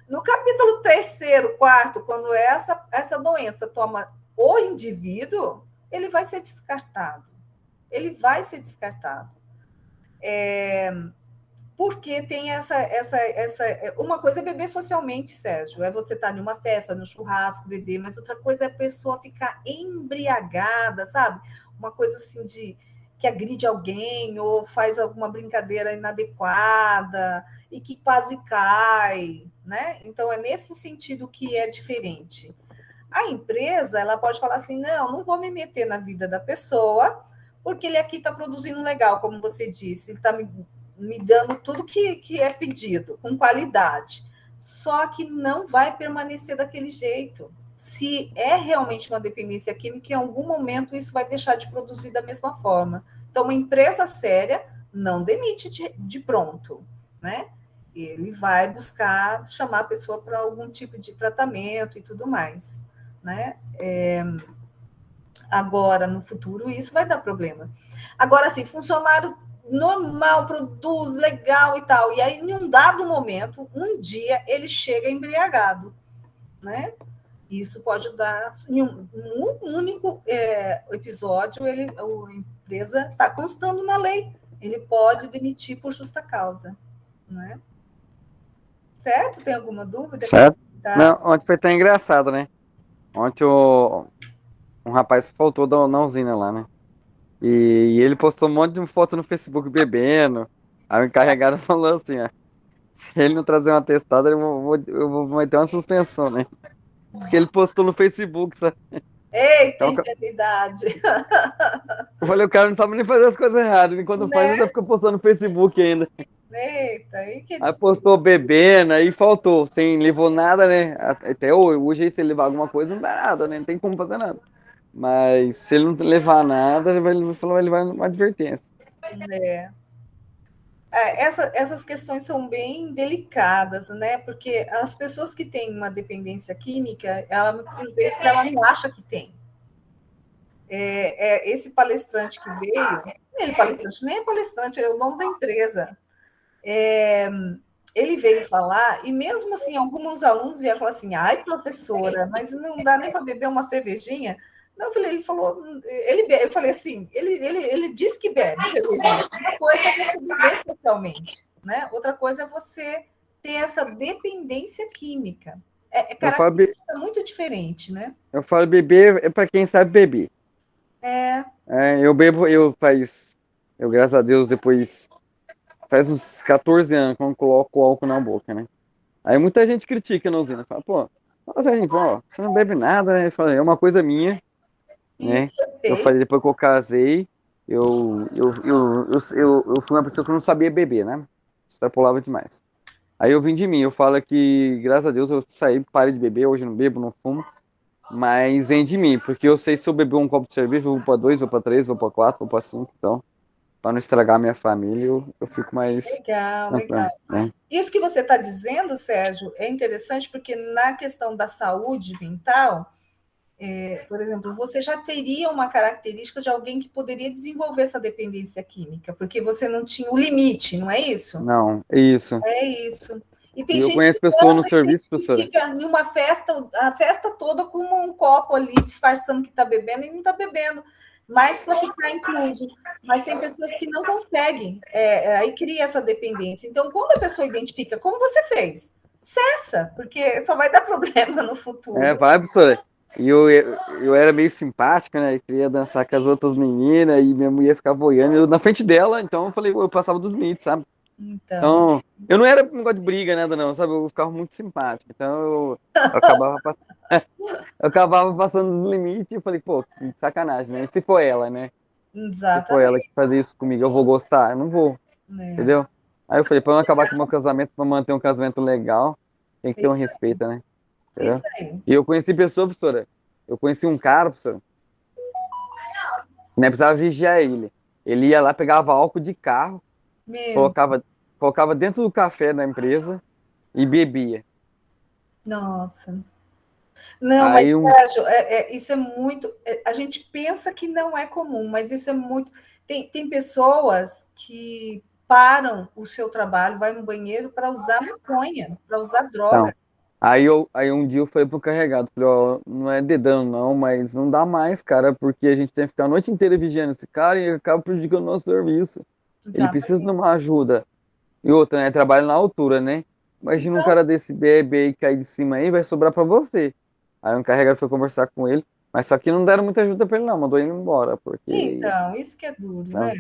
No capítulo 3º, 4º, quando essa doença toma o indivíduo, ele vai ser descartado. Ele vai ser descartado. Porque tem uma coisa é beber socialmente, Sérgio, é você estar em uma festa, no churrasco, beber, mas outra coisa é a pessoa ficar embriagada, sabe? Uma coisa assim de que agride alguém ou faz alguma brincadeira inadequada e que quase cai, né? Então é nesse sentido que é diferente. A empresa, ela pode falar assim, não vou me meter na vida da pessoa, porque ele aqui está produzindo legal, como você disse, ele está me dando tudo que é pedido, com qualidade. Só que não vai permanecer daquele jeito. Se é realmente uma dependência química, em algum momento isso vai deixar de produzir da mesma forma. Então, uma empresa séria não demite de pronto, né? Ele vai buscar chamar a pessoa para algum tipo de tratamento e tudo mais, né? Agora, no futuro, isso vai dar problema. Agora, assim, funcionário normal, produz legal e tal. E aí, em um dado momento, um dia, ele chega embriagado, né? Isso pode dar em um único episódio, a empresa está constando na lei. Ele pode demitir por justa causa, né? Certo? Tem alguma dúvida? Certo? Tá. Não, ontem foi tão engraçado, né? Ontem um rapaz faltou na usina lá, né? E ele postou um monte de foto no Facebook bebendo. Aí o encarregado falou assim, ó. Se ele não trazer um atestado, eu vou meter uma suspensão, né? Porque ele postou no Facebook, sabe? Eita, Então, ingenuidade. eu falei, o cara não sabe nem fazer as coisas erradas. E quando faz, Né? ainda fica postando no Facebook ainda. Eita, aí que é Aí difícil. postou bebendo, aí faltou. Sem levou nada, né? Até hoje, se ele levar alguma coisa, não dá nada, né? Não tem como fazer nada. Mas se ele não levar nada, ele vai levar uma advertência. É. Essas questões são bem delicadas, né? Porque as pessoas que têm uma dependência química, ela muitas vezes ela não acha que tem. Esse palestrante que veio, ele palestrante nem é palestrante, ele é o dono da empresa. Ele veio falar, e mesmo assim, alguns alunos vieram falar assim: ai, professora, mas não dá nem para beber uma cervejinha? Não, ele falou, eu falei assim, ele disse que bebe cervejinha. Uma coisa é você beber socialmente, né? Outra coisa é você ter essa dependência química. Eu falo, Característica muito diferente, né? eu falo beber é para quem sabe beber. Eu bebo, graças a Deus, depois, faz uns 14 anos que eu não coloco álcool na boca, né? Aí muita gente critica na usina, fala, pô, nossa, gente, ó, você não bebe nada, né? Eu falei, é uma coisa minha, né? Isso eu Eu sei. falei, depois que eu casei, eu fui uma pessoa que não sabia beber, né? Extrapolava demais. Aí eu vim de mim, eu falo que, graças a Deus, eu saí, parei de beber, hoje não bebo, não fumo, mas vem de mim, porque eu sei se eu beber um copo de cerveja, eu vou pra 2, vou pra 3, vou pra 4, vou pra 5, então, pra não estragar a minha família, eu fico mais Legal, legal. tranquilo, né? Isso que você está dizendo, Sérgio, é interessante porque na questão da saúde mental, por exemplo, você já teria uma característica de alguém que poderia desenvolver essa dependência química, porque você não tinha o limite, não é isso? Não, é isso. É isso. E E tem eu gente que conheço pessoas no canta, e gente serviço, que professora. fica em uma festa, a festa toda com um copo ali, disfarçando que está bebendo e não está bebendo, mas para ficar incluso. Mas tem pessoas que não conseguem, aí cria essa dependência. Então, quando a pessoa identifica, como você fez, cessa, porque só vai dar problema no futuro. Vai, professora. E eu era meio simpática, né? Queria dançar com as outras meninas e minha mulher ficava boiando eu na frente dela, então eu falei, eu passava dos limites, sabe? Então, Então, eu não era um negócio de briga, nada não, sabe? Eu ficava muito simpático. Então, eu acabava, eu acabava passando os limites e eu falei, pô, que sacanagem, né? E se for ela, né? Se for ela que exatamente, fazer isso comigo, eu vou gostar? Eu não vou, né? entendeu? Aí eu falei, pra não acabar com o meu casamento, pra manter um casamento legal, tem que É ter um isso, respeito, né? é isso Entendeu? aí. E eu conheci pessoa, professora. Eu conheci um cara, professora, né? Precisava vigiar ele. Ele ia lá, pegava álcool de carro, Meu, colocava, colocava dentro do café da empresa e bebia. nossa. Não, mas Aí um. Sérgio, isso é muito. A gente pensa que não é comum, mas isso é muito. Tem pessoas que param o seu trabalho, vai no banheiro para usar maconha, para usar droga. Então, aí um dia eu falei pro carregado, falei, ó, não é dedando não, mas não dá mais, cara, porque a gente tem que ficar a noite inteira vigiando esse cara e acaba prejudicando o nosso serviço. Ele precisa de Exatamente. uma ajuda. E outra, né, trabalha na altura, né? Imagina um Então, cara desse bebe aí cair de cima aí, vai sobrar pra você. Aí um carregado foi conversar com ele, mas só que não deram muita ajuda pra ele não, mandou ele embora, porque, então, isso que é duro, né?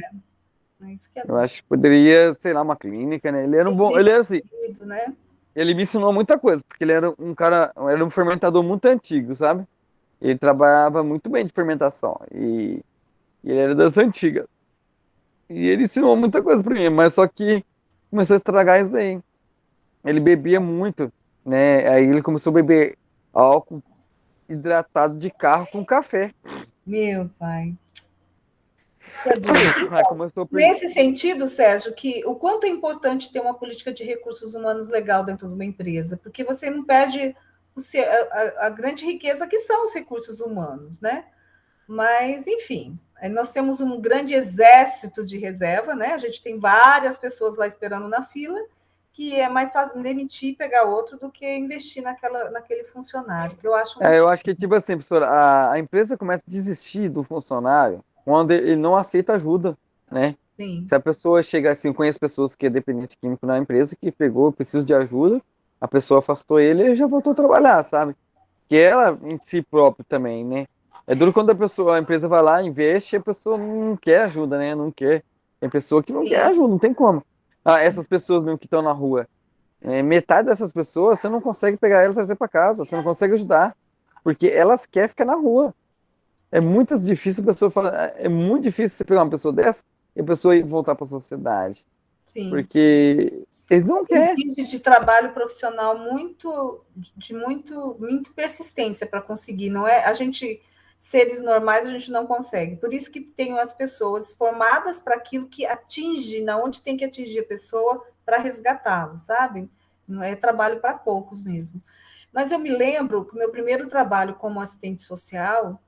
sabe, Isso que é eu duro. acho que poderia, sei lá, uma clínica, né? Ele era um bom, ele era assim, Investido, né? ele me ensinou muita coisa, porque ele era um cara, era um fermentador muito antigo, sabe? Ele trabalhava muito bem de fermentação e ele era das antigas. E ele ensinou muita coisa pra mim, mas só que começou a estragar isso aí. Ele bebia muito, né? Aí ele começou a beber álcool hidratado de carro com café. Meu pai, isso que é duro. Aí começou a Nesse sentido, Sérgio, que o quanto é importante ter uma política de recursos humanos legal dentro de uma empresa, porque você não perde a grande riqueza que são os recursos humanos, né? Mas, enfim, nós temos um grande exército de reserva, né? A gente tem várias pessoas lá esperando na fila, que é mais fácil demitir e pegar outro do que investir naquele funcionário, que eu acho um. eu acho que, tipo assim, professora, a empresa começa a desistir do funcionário quando ele não aceita ajuda, né? Sim, Se a pessoa chega assim, eu conheço pessoas que é dependente químico na empresa que pegou, precisa de ajuda, a pessoa afastou ele e já voltou a trabalhar, sabe? Que ela em si própria também, né? É duro quando a empresa vai lá, investe e a pessoa não quer ajuda, né? Não quer. Tem pessoa que não quer sim, ajuda, não tem como. Ah, essas pessoas mesmo que estão na rua, metade dessas pessoas você não consegue pegar elas e trazer para casa, você não consegue ajudar, porque elas querem ficar na rua. É muito difícil a pessoa falar, é muito difícil você pegar uma pessoa dessa e a pessoa ir voltar para a sociedade, sim. porque eles não querem. Exige de trabalho profissional muito persistência para conseguir, não é? A gente, seres normais, a gente não consegue. Por isso que tem as pessoas formadas para aquilo que atinge, na onde tem que atingir a pessoa para resgatá-lo, sabe? Não é trabalho para poucos mesmo. Mas eu me lembro que o meu primeiro trabalho como assistente social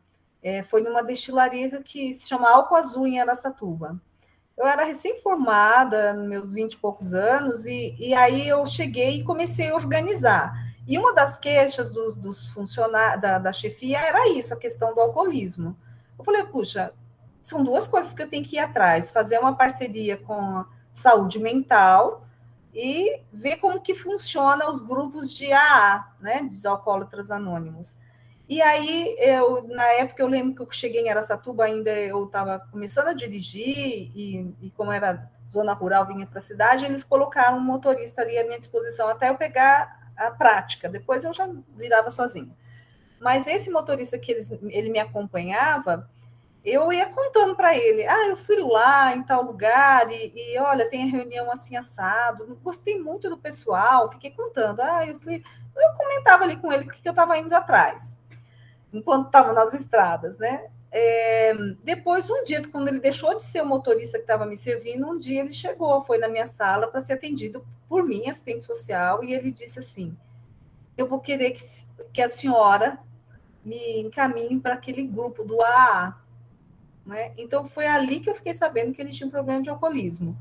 foi numa destilaria que se chama Álcool Azul, em Araçatuba. Eu era recém-formada, nos meus 20 e poucos anos, e aí eu cheguei e comecei a organizar. E uma das queixas dos funcionários, da chefia era isso, a questão do alcoolismo. Eu falei, puxa, são duas coisas que eu tenho que ir atrás: fazer uma parceria com a saúde mental e ver como que funciona os grupos de AA, né, de alcoólatras anônimos. E aí, na época, eu lembro que eu cheguei em Araçatuba, ainda eu estava começando a dirigir, e como era zona rural, vinha para a cidade, eles colocaram um motorista ali à minha disposição até eu pegar a prática. Depois eu já virava sozinha. Mas esse motorista que ele me acompanhava, eu ia contando para ele, eu fui lá em tal lugar e olha, tem a reunião assim assado, gostei muito do pessoal, fiquei contando, eu comentava ali com ele porque eu estava indo atrás enquanto estava nas estradas, né? Depois, um dia, quando ele deixou de ser o motorista que estava me servindo, um dia ele chegou, foi na minha sala para ser atendido por mim, assistente social, e ele disse assim: eu vou querer que a senhora me encaminhe para aquele grupo do AA. Né? Então, foi ali que eu fiquei sabendo que ele tinha um problema de alcoolismo.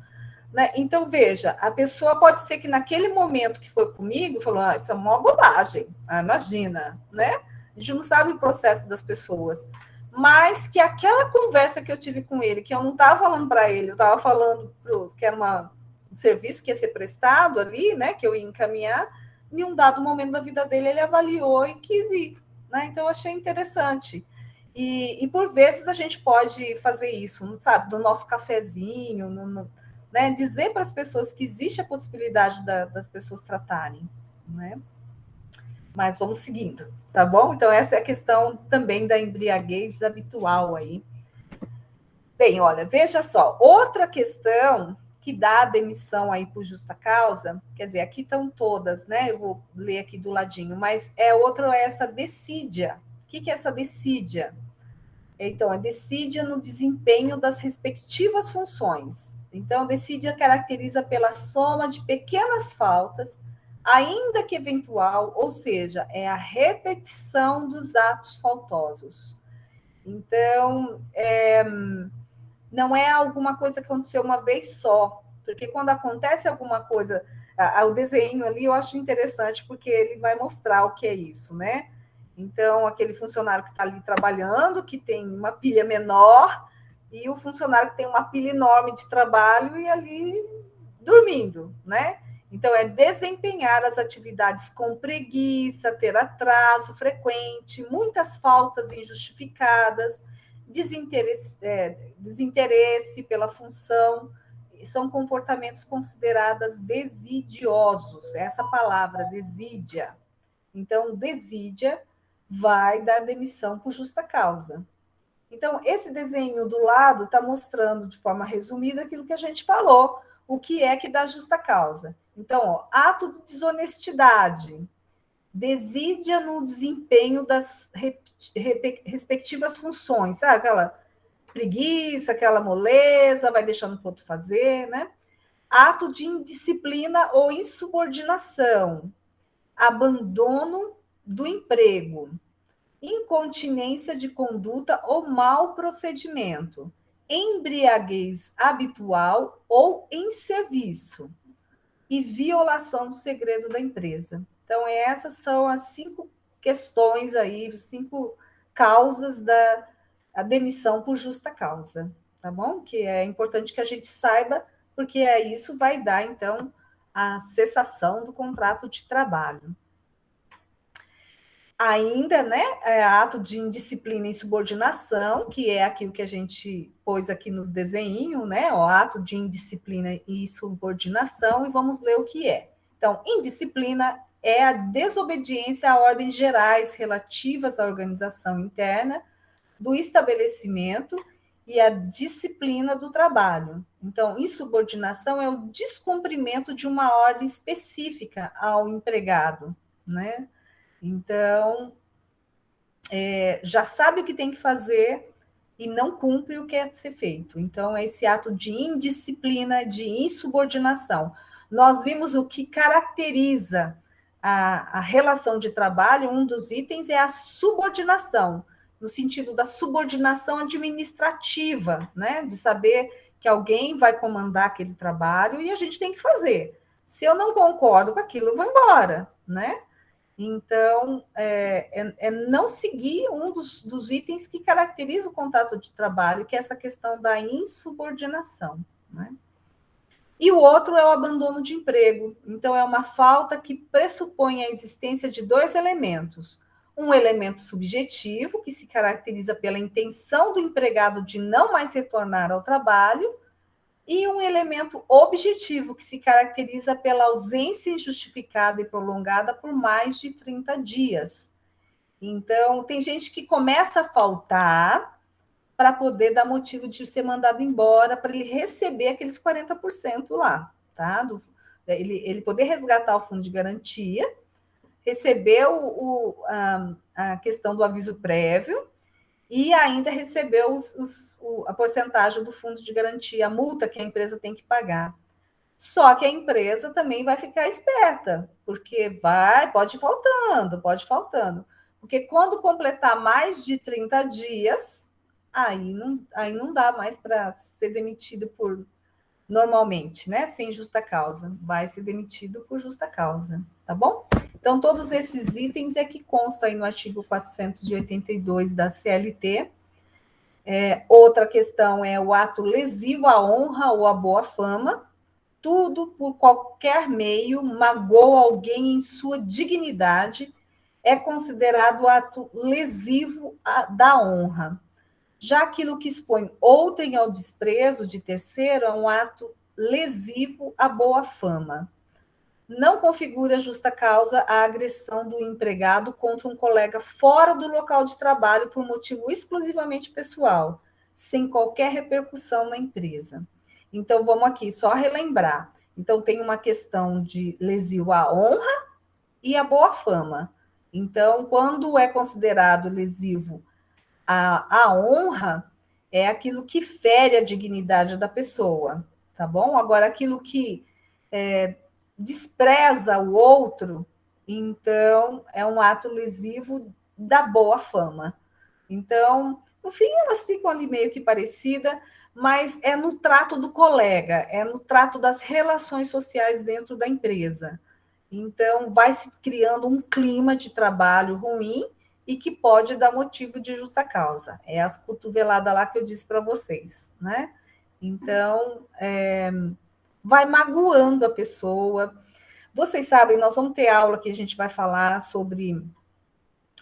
Né? Então, veja, a pessoa pode ser que naquele momento que foi comigo, falou, isso é uma bobagem, imagina, né? A gente não sabe o processo das pessoas. Mas que aquela conversa que eu tive com ele, que eu não estava falando para ele, eu estava falando que era um serviço que ia ser prestado ali, né? Que eu ia encaminhar, em um dado momento da vida dele, ele avaliou e quis ir. Né? Então, eu achei interessante. E por vezes a gente pode fazer isso, sabe? Do nosso cafezinho, né, dizer para as pessoas que existe a possibilidade das pessoas tratarem, né? Mas vamos seguindo, tá bom? Então, essa é a questão também da embriaguez habitual aí. Bem, olha, veja só, outra questão que dá a demissão aí por justa causa, quer dizer, aqui estão todas, né? Eu vou ler aqui do ladinho, mas outra é essa decídia. O que é essa decídia? Então, a decídia no desempenho das respectivas funções. Então, decídia caracteriza pela soma de pequenas faltas, ainda que eventual, ou seja, é a repetição dos atos faltosos. Então, não é alguma coisa que aconteceu uma vez só, porque quando acontece alguma coisa, o desenho ali eu acho interessante, porque ele vai mostrar o que é isso, né? Então, aquele funcionário que está ali trabalhando, que tem uma pilha menor, e o funcionário que tem uma pilha enorme de trabalho e ali dormindo, né? Então, é desempenhar as atividades com preguiça, ter atraso frequente, muitas faltas injustificadas, desinteresse pela função, são comportamentos considerados desidiosos, essa palavra, desídia. Então, desídia vai dar demissão por justa causa. Então, esse desenho do lado está mostrando de forma resumida aquilo que a gente falou, o que é que dá justa causa. Então, ó, ato de desonestidade, desídia no desempenho das respectivas funções, sabe? Aquela preguiça, aquela moleza, vai deixando para o outro fazer, né? Ato de indisciplina ou insubordinação, abandono do emprego, incontinência de conduta ou mau procedimento, embriaguez habitual ou em serviço e violação do segredo da empresa. Então, essas são as 5 questões aí, 5 causas da demissão por justa causa, tá bom? Que é importante que a gente saiba, porque isso vai dar, então, a cessação do contrato de trabalho. Ainda, né, ato de indisciplina e insubordinação, que é aquilo que a gente pôs aqui nos desenhos, né, o ato de indisciplina e subordinação, e vamos ler o que é. Então, indisciplina é a desobediência a ordens gerais relativas à organização interna do estabelecimento e a disciplina do trabalho. Então, insubordinação é o descumprimento de uma ordem específica ao empregado, né? Então, já sabe o que tem que fazer e não cumpre o que é ser feito. Então, é esse ato de indisciplina, de insubordinação. Nós vimos o que caracteriza a relação de trabalho, um dos itens é a subordinação, no sentido da subordinação administrativa, né? De saber que alguém vai comandar aquele trabalho e a gente tem que fazer. Se eu não concordo com aquilo, eu vou embora, né? Então, não seguir um dos itens que caracteriza o contrato de trabalho, que é essa questão da insubordinação, né? E o outro é o abandono de emprego. Então, é uma falta que pressupõe a existência de 2 elementos. Um elemento subjetivo, que se caracteriza pela intenção do empregado de não mais retornar ao trabalho, e um elemento objetivo, que se caracteriza pela ausência injustificada e prolongada por mais de 30 dias. Então, tem gente que começa a faltar para poder dar motivo de ser mandado embora, para ele receber aqueles 40% lá, tá? Ele poder resgatar o fundo de garantia, receber a questão do aviso prévio, e ainda recebeu a porcentagem do fundo de garantia, a multa que a empresa tem que pagar. Só que a empresa também vai ficar esperta, porque pode ir faltando, pode ir faltando. Porque quando completar mais de 30 dias, aí não dá mais para ser demitido normalmente, né? Sem justa causa. Vai ser demitido por justa causa, tá bom? Então, todos esses itens é que consta aí no artigo 482 da CLT. Outra questão é o ato lesivo à honra ou à boa fama. Tudo por qualquer meio magoa alguém em sua dignidade, é considerado ato lesivo da honra. Já aquilo que expõe outrem ao desprezo de terceiro é um ato lesivo à boa fama. Não configura justa causa a agressão do empregado contra um colega fora do local de trabalho por motivo exclusivamente pessoal, sem qualquer repercussão na empresa. Então, vamos aqui só relembrar. Então, tem uma questão de lesivo à honra e à boa fama. Então, quando é considerado lesivo à honra, é aquilo que fere a dignidade da pessoa, tá bom? Agora, aquilo que despreza o outro, então é um ato lesivo da boa fama. Então, no fim, elas ficam ali meio que parecidas, mas é no trato do colega, é no trato das relações sociais dentro da empresa. Então, vai se criando um clima de trabalho ruim e que pode dar motivo de justa causa. É as cotoveladas lá que eu disse para vocês, né? Então, vai magoando a pessoa. Vocês sabem, nós vamos ter aula que a gente vai falar sobre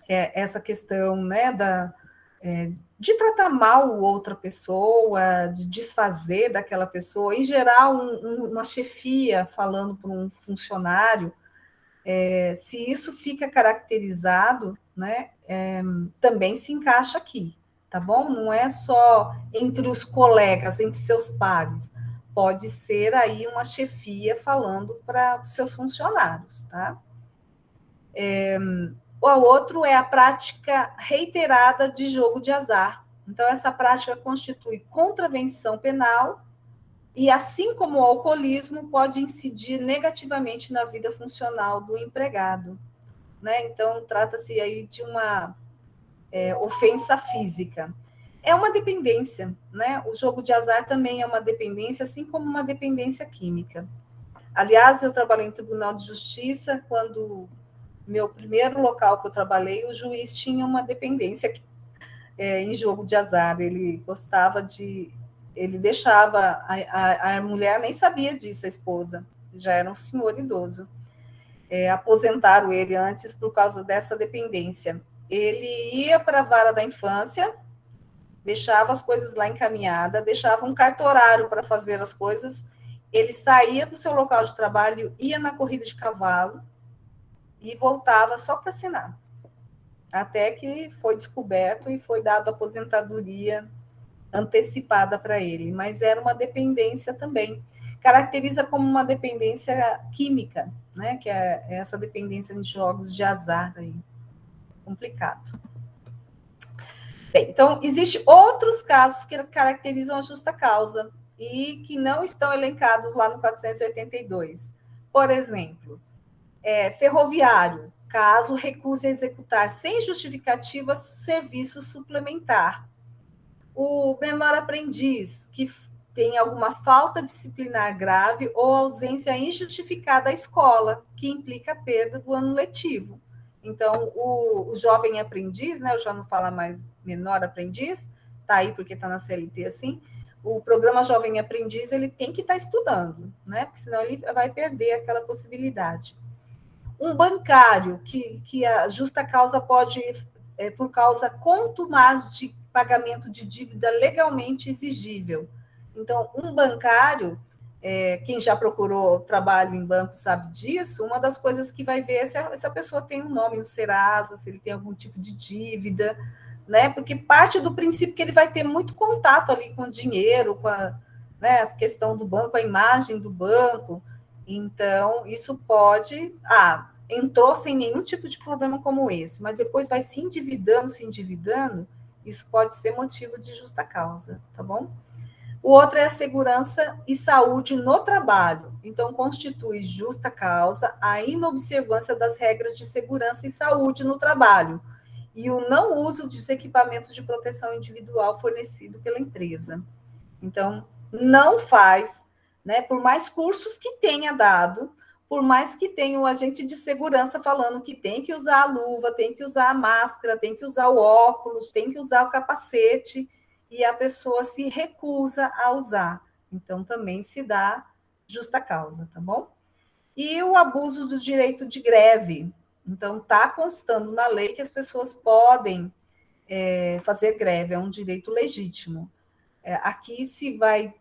essa questão, né, de tratar mal outra pessoa, de desfazer daquela pessoa. Em geral, uma chefia falando para um funcionário, se isso fica caracterizado, né, também se encaixa aqui, tá bom? Não é só entre os colegas, entre seus pares. Pode ser aí uma chefia falando para os seus funcionários, tá? O outro é a prática reiterada de jogo de azar. Então, essa prática constitui contravenção penal e, assim como o alcoolismo, pode incidir negativamente na vida funcional do empregado, né? Então, trata-se aí de uma ofensa física. É uma dependência, né? O jogo de azar também é uma dependência, assim como uma dependência química. Aliás, eu trabalhei em Tribunal de Justiça, quando meu primeiro local que eu trabalhei, o juiz tinha uma dependência em jogo de azar. Ele gostava de... Ele deixava... A mulher nem sabia disso, a esposa. Já era um senhor idoso. Aposentaram ele antes por causa dessa dependência. Ele ia para a vara da infância, deixava as coisas lá encaminhadas, deixava um cartorário para fazer as coisas, ele saía do seu local de trabalho, ia na corrida de cavalo e voltava só para assinar. Até que foi descoberto e foi dado aposentadoria antecipada para ele. Mas era uma dependência também. Caracteriza como uma dependência química, né? Que é essa dependência de jogos de azar aí. Complicado. Bem, então, existem outros casos que caracterizam a justa causa e que não estão elencados lá no 482. Por exemplo, ferroviário, caso recuse executar sem justificativa serviço suplementar. O menor aprendiz, que tem alguma falta disciplinar grave ou ausência injustificada da escola, que implica a perda do ano letivo. Então, o jovem aprendiz, né, eu já não falo mais menor aprendiz, tá aí porque está na CLT assim, o programa Jovem Aprendiz, ele tem que estar estudando, né, porque senão ele vai perder aquela possibilidade. Um bancário, que a justa causa pode, por causa contumaz de pagamento de dívida legalmente exigível. Então, um bancário, quem já procurou trabalho em banco sabe disso, uma das coisas que vai ver é se essa pessoa tem um nome no Serasa, se ele tem algum tipo de dívida, né? Porque parte do princípio que ele vai ter muito contato ali com o dinheiro, com né, a questão do banco, a imagem do banco. Então, isso pode... entrou sem nenhum tipo de problema como esse, mas depois vai se endividando, isso pode ser motivo de justa causa, tá bom? O outro é a segurança e saúde no trabalho. Então, constitui justa causa a inobservância das regras de segurança e saúde no trabalho e o não uso dos equipamentos de proteção individual fornecido pela empresa. Então, não faz, né? Por mais cursos que tenha dado, por mais que tenha o agente de segurança falando que tem que usar a luva, tem que usar a máscara, tem que usar o óculos, tem que usar o capacete, e a pessoa se recusa a usar. Então, também se dá justa causa, tá bom? E o abuso do direito de greve. Então, está constando na lei que as pessoas podem fazer greve, é um direito legítimo. aqui se vai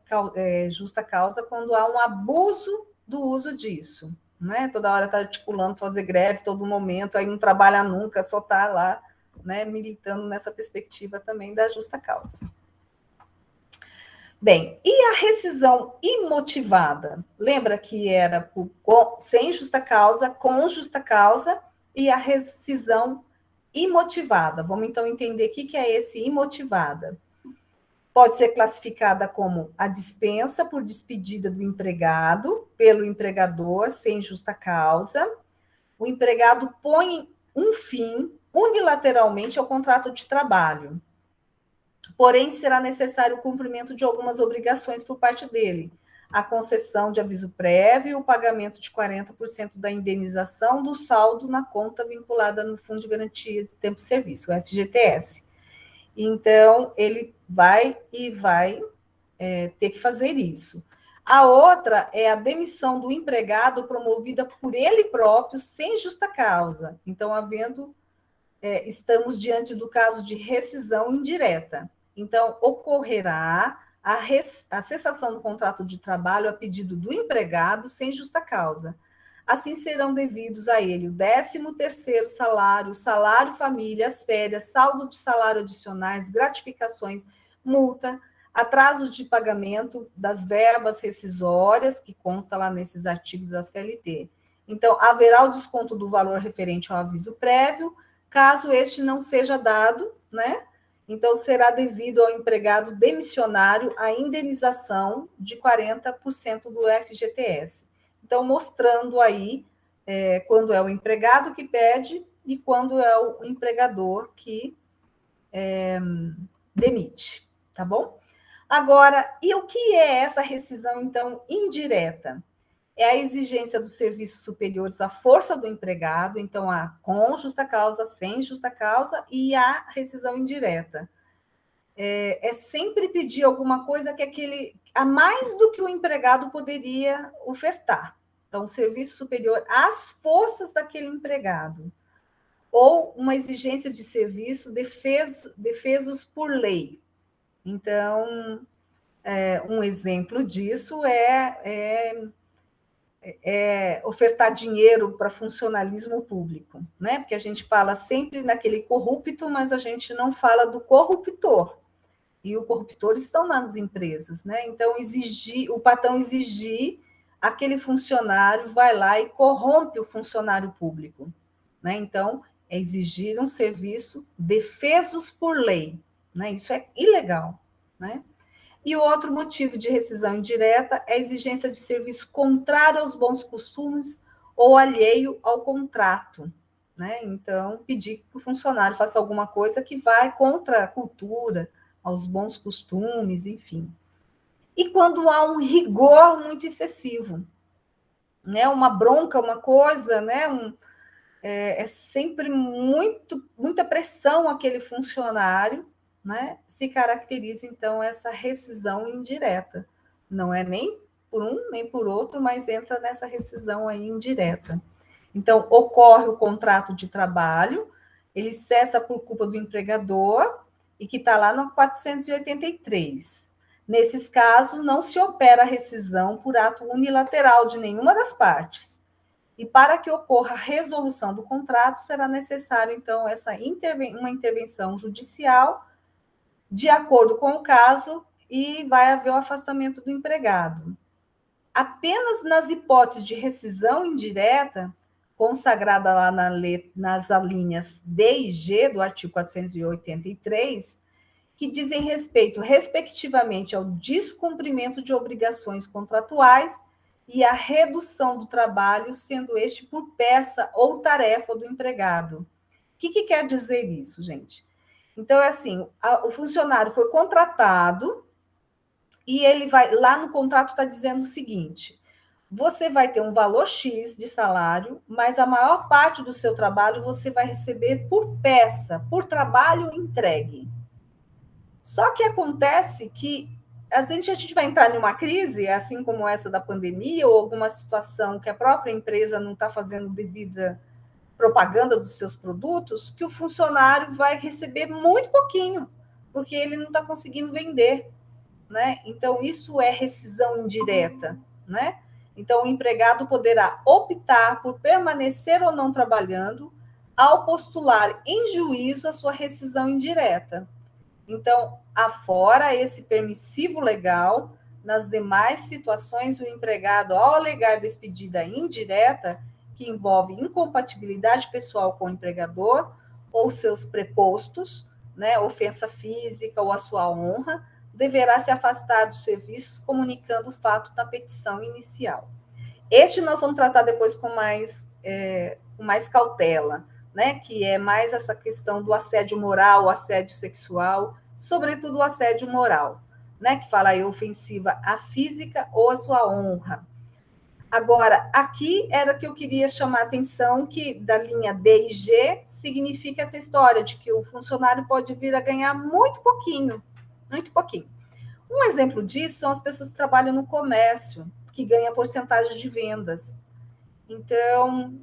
justa causa quando há um abuso do uso disso, né? Toda hora está articulando, fazer greve todo momento, aí não trabalha nunca, só está lá, né, militando nessa perspectiva também da justa causa. Bem, e a rescisão imotivada? Lembra que era sem justa causa, com justa causa, e a rescisão imotivada. Vamos então entender o que é esse imotivada. Pode ser classificada como a dispensa por despedida do empregado pelo empregador sem justa causa. O empregado põe um fim unilateralmente ao contrato de trabalho. Porém, será necessário o cumprimento de algumas obrigações por parte dele. A concessão de aviso prévio e o pagamento de 40% da indenização do saldo na conta vinculada no Fundo de Garantia de Tempo de Serviço, o FGTS. Então, ele vai ter que fazer isso. A outra é a demissão do empregado promovida por ele próprio sem justa causa. Então, estamos diante do caso de rescisão indireta. Então, ocorrerá a cessação do contrato de trabalho a pedido do empregado sem justa causa. Assim serão devidos a ele o 13º salário, salário família, as férias, saldo de salário adicionais, gratificações, multa, atraso de pagamento das verbas rescisórias, que consta lá nesses artigos da CLT. Então, haverá o desconto do valor referente ao aviso prévio, caso este não seja dado, né? Então, será devido ao empregado demissionário a indenização de 40% do FGTS. Então, mostrando aí quando é o empregado que pede e quando é o empregador que demite, tá bom? Agora, e o que é essa rescisão, então, indireta? É a exigência dos serviços superiores à força do empregado, então, com justa causa, sem justa causa, e a rescisão indireta. É sempre pedir alguma coisa a mais do que o empregado poderia ofertar. Então, o serviço superior às forças daquele empregado. Ou uma exigência de serviço defesos por lei. Então, um exemplo disso é ofertar dinheiro para funcionalismo público, né? Porque a gente fala sempre naquele corrupto, mas a gente não fala do corruptor. E o corruptor estão nas empresas, né? Então, o patrão exigir, aquele funcionário vai lá e corrompe o funcionário público, né? Então, é exigir um serviço defesos por lei, né? Isso é ilegal, né? E o outro motivo de rescisão indireta é a exigência de serviço contrário aos bons costumes ou alheio ao contrato, né? Então, pedir que o funcionário faça alguma coisa que vai contra a cultura, aos bons costumes, enfim. E quando há um rigor muito excessivo, né? Uma bronca, uma coisa, né? É sempre muita pressão aquele funcionário, né? Se caracteriza, então, essa rescisão indireta. Não é nem por um, nem por outro, mas entra nessa rescisão aí indireta. Então, ocorre o contrato de trabalho, ele cessa por culpa do empregador, e que está lá no 483. Nesses casos, não se opera a rescisão por ato unilateral de nenhuma das partes. E para que ocorra a resolução do contrato, será necessário, então, uma intervenção judicial, de acordo com o caso, e vai haver o afastamento do empregado. Apenas nas hipóteses de rescisão indireta, consagrada lá nas alíneas D e G do artigo 483, que dizem respeito, respectivamente, ao descumprimento de obrigações contratuais e à redução do trabalho, sendo este por peça ou tarefa do empregado. O que quer dizer isso, gente? Então, é assim, o funcionário foi contratado e ele vai, lá no contrato está dizendo o seguinte: você vai ter um valor X de salário, mas a maior parte do seu trabalho você vai receber por peça, por trabalho entregue. Só que acontece que às vezes a gente vai entrar em uma crise, assim como essa da pandemia, ou alguma situação que a própria empresa não está fazendo devida propaganda dos seus produtos, que o funcionário vai receber muito pouquinho, porque ele não está conseguindo vender. né? Então, isso é rescisão indireta, né? Então, o empregado poderá optar por permanecer ou não trabalhando ao postular em juízo a sua rescisão indireta. Então, afora esse permissivo legal, nas demais situações, o empregado, ao alegar despedida indireta, que envolve incompatibilidade pessoal com o empregador, ou seus prepostos, né, ofensa física ou a sua honra, deverá se afastar dos serviços, comunicando o fato na petição inicial. Este nós vamos tratar depois com mais cautela, né? Que é mais essa questão do assédio moral, o assédio sexual, sobretudo o assédio moral, né? Que fala aí ofensiva à física ou à sua honra. Agora, aqui era que eu queria chamar a atenção que da linha D e G significa essa história de que o funcionário pode vir a ganhar muito pouquinho, muito pouquinho. Um exemplo disso são as pessoas que trabalham no comércio, que ganham porcentagem de vendas. Então,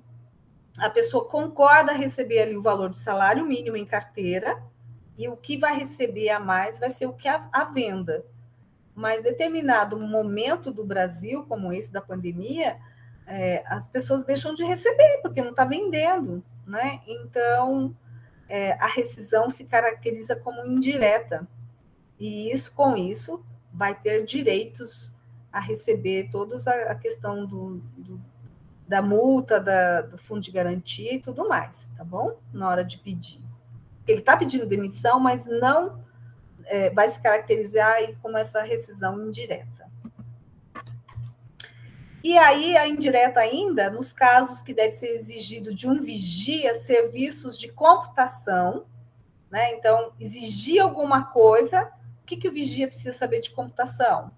a pessoa concorda a receber ali o valor do salário mínimo em carteira, e o que vai receber a mais vai ser o que a venda. Mas determinado momento do Brasil, como esse da pandemia, as pessoas deixam de receber, porque não está vendendo, né? Então, a rescisão se caracteriza como indireta. E com isso, vai ter direitos a receber toda a questão da multa, do fundo de garantia e tudo mais, tá bom? Na hora de pedir. Ele está pedindo demissão, mas não vai se caracterizar aí como essa rescisão indireta. E aí, a indireta ainda, nos casos que deve ser exigido de um vigia serviços de computação, né? Então, exigir alguma coisa, o que o vigia precisa saber de computação?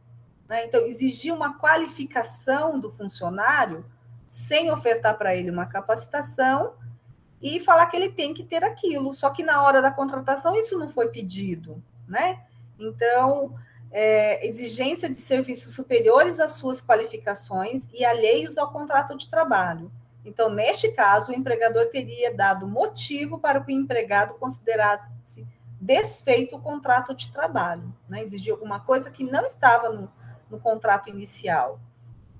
Né? Então, exigir uma qualificação do funcionário sem ofertar para ele uma capacitação e falar que ele tem que ter aquilo. Só que na hora da contratação isso não foi pedido, né? Então, exigência de serviços superiores às suas qualificações e alheios ao contrato de trabalho. Então, neste caso, o empregador teria dado motivo para que o empregado considerasse desfeito o contrato de trabalho, né? Exigir alguma coisa que não estava no contrato inicial.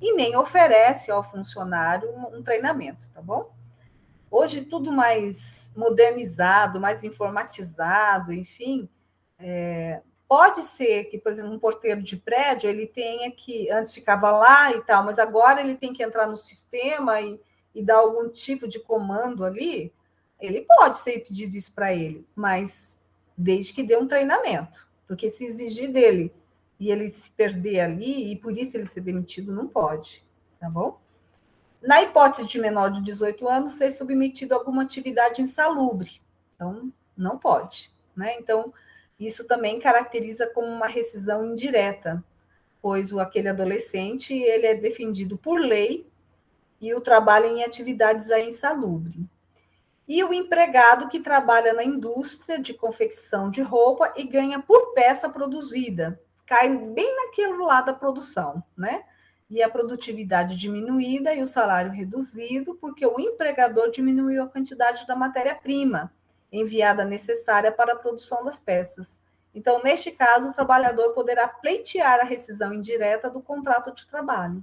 E nem oferece ao funcionário um treinamento, tá bom? Hoje tudo mais modernizado, mais informatizado, enfim. Pode ser que, por exemplo, um porteiro de prédio, ele tenha que, antes ficava lá e tal, mas agora ele tem que entrar no sistema e dar algum tipo de comando ali. Ele pode ser pedido isso para ele, mas desde que dê um treinamento. Porque se exigir dele e ele se perder ali, e por isso ele ser demitido, não pode, tá bom? Na hipótese de menor de 18 anos, ser submetido a alguma atividade insalubre. Então, não pode, né? Então, isso também caracteriza como uma rescisão indireta, pois aquele adolescente, ele é defendido por lei e o trabalho em atividades insalubre. E o empregado que trabalha na indústria de confecção de roupa e ganha por peça produzida, cai bem naquele lado da produção, né? E a produtividade diminuída e o salário reduzido, porque o empregador diminuiu a quantidade da matéria-prima enviada necessária para a produção das peças. Então, neste caso, o trabalhador poderá pleitear a rescisão indireta do contrato de trabalho,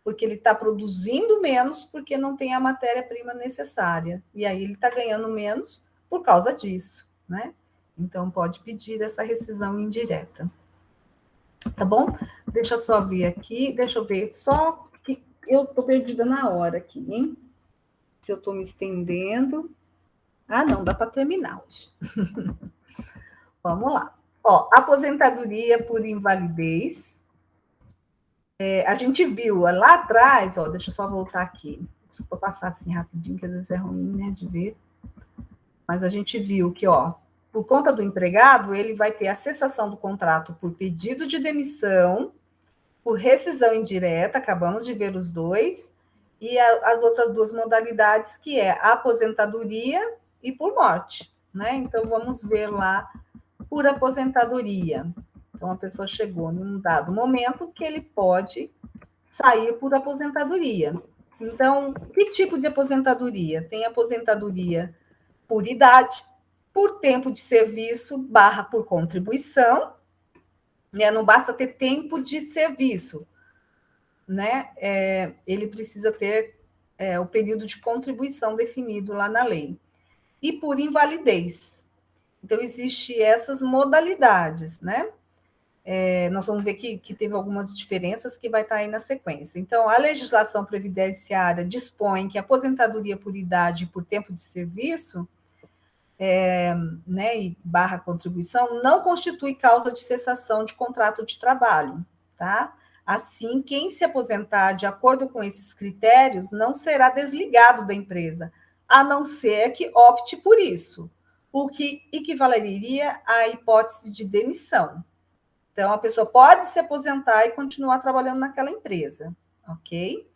porque ele está produzindo menos porque não tem a matéria-prima necessária. E aí ele está ganhando menos por causa disso, né? Então, pode pedir essa rescisão indireta. Tá bom? Deixa eu só ver aqui, deixa eu ver, só que eu tô perdida na hora aqui, hein? Se eu tô me estendendo. Ah, não, dá para terminar hoje. Vamos lá. Ó, aposentadoria por invalidez. A gente viu lá atrás, ó, deixa eu só voltar aqui. Desculpa passar assim rapidinho, que às vezes é ruim, né, de ver. Mas a gente viu que, ó, por conta do empregado, ele vai ter a cessação do contrato por pedido de demissão, por rescisão indireta, acabamos de ver os dois, e as outras duas modalidades, que é a aposentadoria e por morte, né? Então, vamos ver lá por aposentadoria. Então, a pessoa chegou num dado momento que ele pode sair por aposentadoria. Então, que tipo de aposentadoria? Tem aposentadoria por idade, por tempo de serviço, / por contribuição, né? Não basta ter tempo de serviço, né? Ele precisa ter o período de contribuição definido lá na lei. E por invalidez. Então, existem essas modalidades, né? Nós vamos ver que teve algumas diferenças que vai estar aí na sequência. Então, a legislação previdenciária dispõe que a aposentadoria por idade e por tempo de serviço, né, e barra contribuição, não constitui causa de cessação de contrato de trabalho, tá? Assim, quem se aposentar de acordo com esses critérios não será desligado da empresa, a não ser que opte por isso, o que equivaleria à hipótese de demissão. Então, a pessoa pode se aposentar e continuar trabalhando naquela empresa, ok?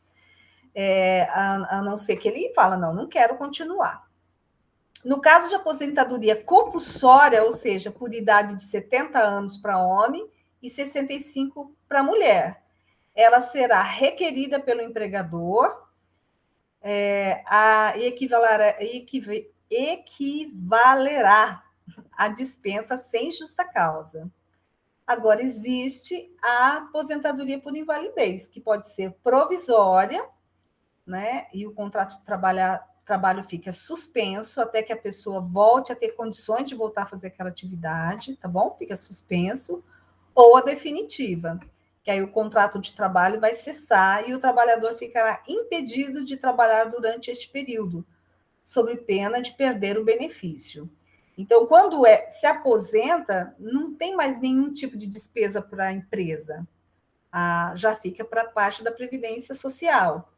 A não ser que ele fala, não quero continuar. No caso de aposentadoria compulsória, ou seja, por idade de 70 anos para homem e 65 para mulher, ela será requerida pelo empregador equivalerá à dispensa sem justa causa. Agora, existe a aposentadoria por invalidez, que pode ser provisória, né? E o contrato de trabalho fica suspenso até que a pessoa volte a ter condições de voltar a fazer aquela atividade, tá bom? Fica suspenso, ou a definitiva, que aí o contrato de trabalho vai cessar e o trabalhador ficará impedido de trabalhar durante este período, sob pena de perder o benefício. Então, quando se aposenta, não tem mais nenhum tipo de despesa para a empresa, já fica para a parte da Previdência Social.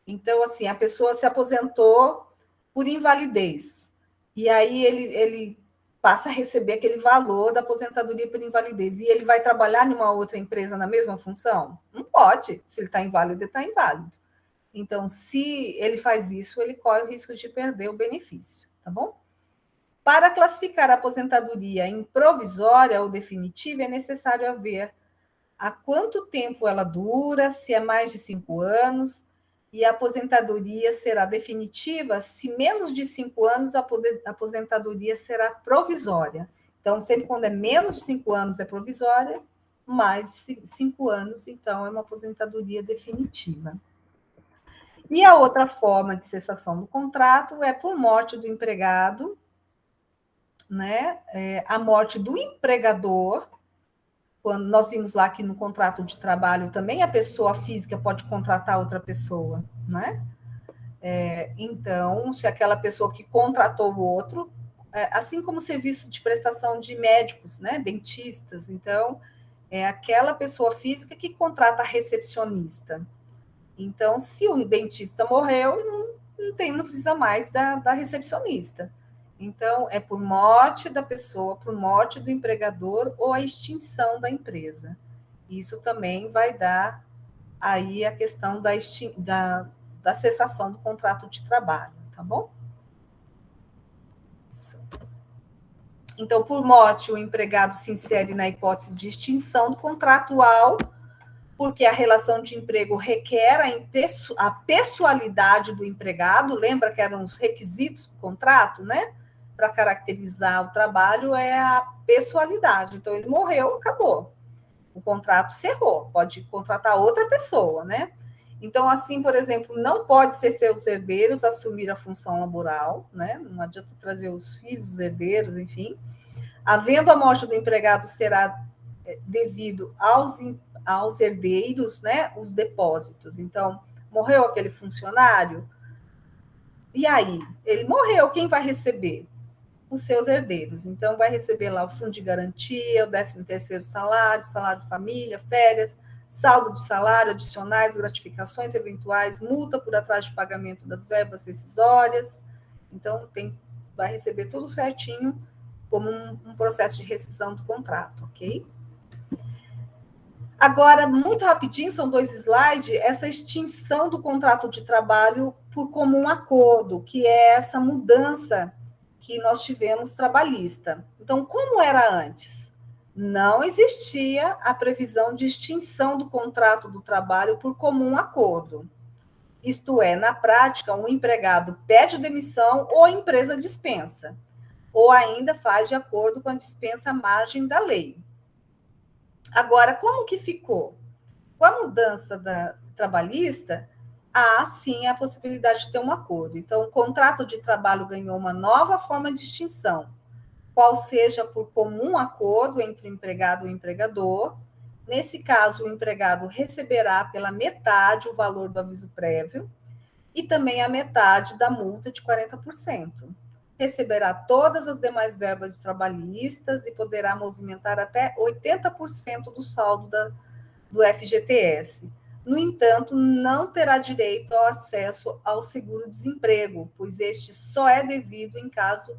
Então, assim, a pessoa se aposentou por invalidez, e aí ele passa a receber aquele valor da aposentadoria por invalidez, e ele vai trabalhar em uma outra empresa na mesma função? Não pode. Se ele está inválido, ele está inválido. Então, se ele faz isso, ele corre o risco de perder o benefício, tá bom? Para classificar a aposentadoria em provisória ou definitiva, é necessário haver há quanto tempo ela dura, se é mais de 5 anos, e a aposentadoria será definitiva se menos de 5 anos a aposentadoria será provisória. Então, sempre quando é menos de 5 anos é provisória, mais de 5 anos, então, é uma aposentadoria definitiva. E a outra forma de cessação do contrato é por morte do empregado, né? A morte do empregador. Quando nós vimos lá que no contrato de trabalho também a pessoa física pode contratar outra pessoa, né? Então, se aquela pessoa que contratou o outro, assim como o serviço de prestação de médicos, né? Dentistas, então, é aquela pessoa física que contrata a recepcionista. Então, se o dentista morreu, não precisa mais da recepcionista. Então, é por morte da pessoa, por morte do empregador ou a extinção da empresa. Isso também vai dar aí a questão da cessação do contrato de trabalho, tá bom? Então, por morte, o empregado se insere na hipótese de extinção do contratual, porque a relação de emprego requer a pessoalidade do empregado, lembra que eram os requisitos do contrato, né? Para caracterizar o trabalho é a pessoalidade. Então, ele morreu, acabou. O contrato cerrou, pode contratar outra pessoa, né? Então, assim, por exemplo, não pode ser seus herdeiros assumir a função laboral, né? Não adianta trazer os filhos, os herdeiros, enfim. Havendo a morte do empregado, será devido aos herdeiros, né, os depósitos. Então, morreu aquele funcionário, e aí? Ele morreu, quem vai receber? Os seus herdeiros. Então, vai receber lá o fundo de garantia, o 13º salário, salário família, férias, saldo de salário, adicionais, gratificações eventuais, multa por atraso de pagamento das verbas rescisórias. Então, vai receber tudo certinho, como um processo de rescisão do contrato, ok? Agora, muito rapidinho, são 2 slides, essa extinção do contrato de trabalho por comum acordo, que é essa mudança que nós tivemos trabalhista. Então, como era antes? Não existia a previsão de extinção do contrato do trabalho por comum acordo. Isto é, na prática, um empregado pede demissão ou a empresa dispensa, ou ainda faz de acordo com a dispensa à margem da lei. Agora, como que ficou? Com a mudança da trabalhista, há sim a possibilidade de ter um acordo. Então, o contrato de trabalho ganhou uma nova forma de extinção, qual seja por comum acordo entre o empregado e o empregador. Nesse caso, o empregado receberá pela metade o valor do aviso prévio e também a metade da multa de 40%. Receberá todas as demais verbas trabalhistas e poderá movimentar até 80% do saldo do FGTS. No entanto, não terá direito ao acesso ao seguro-desemprego, pois este só é devido em caso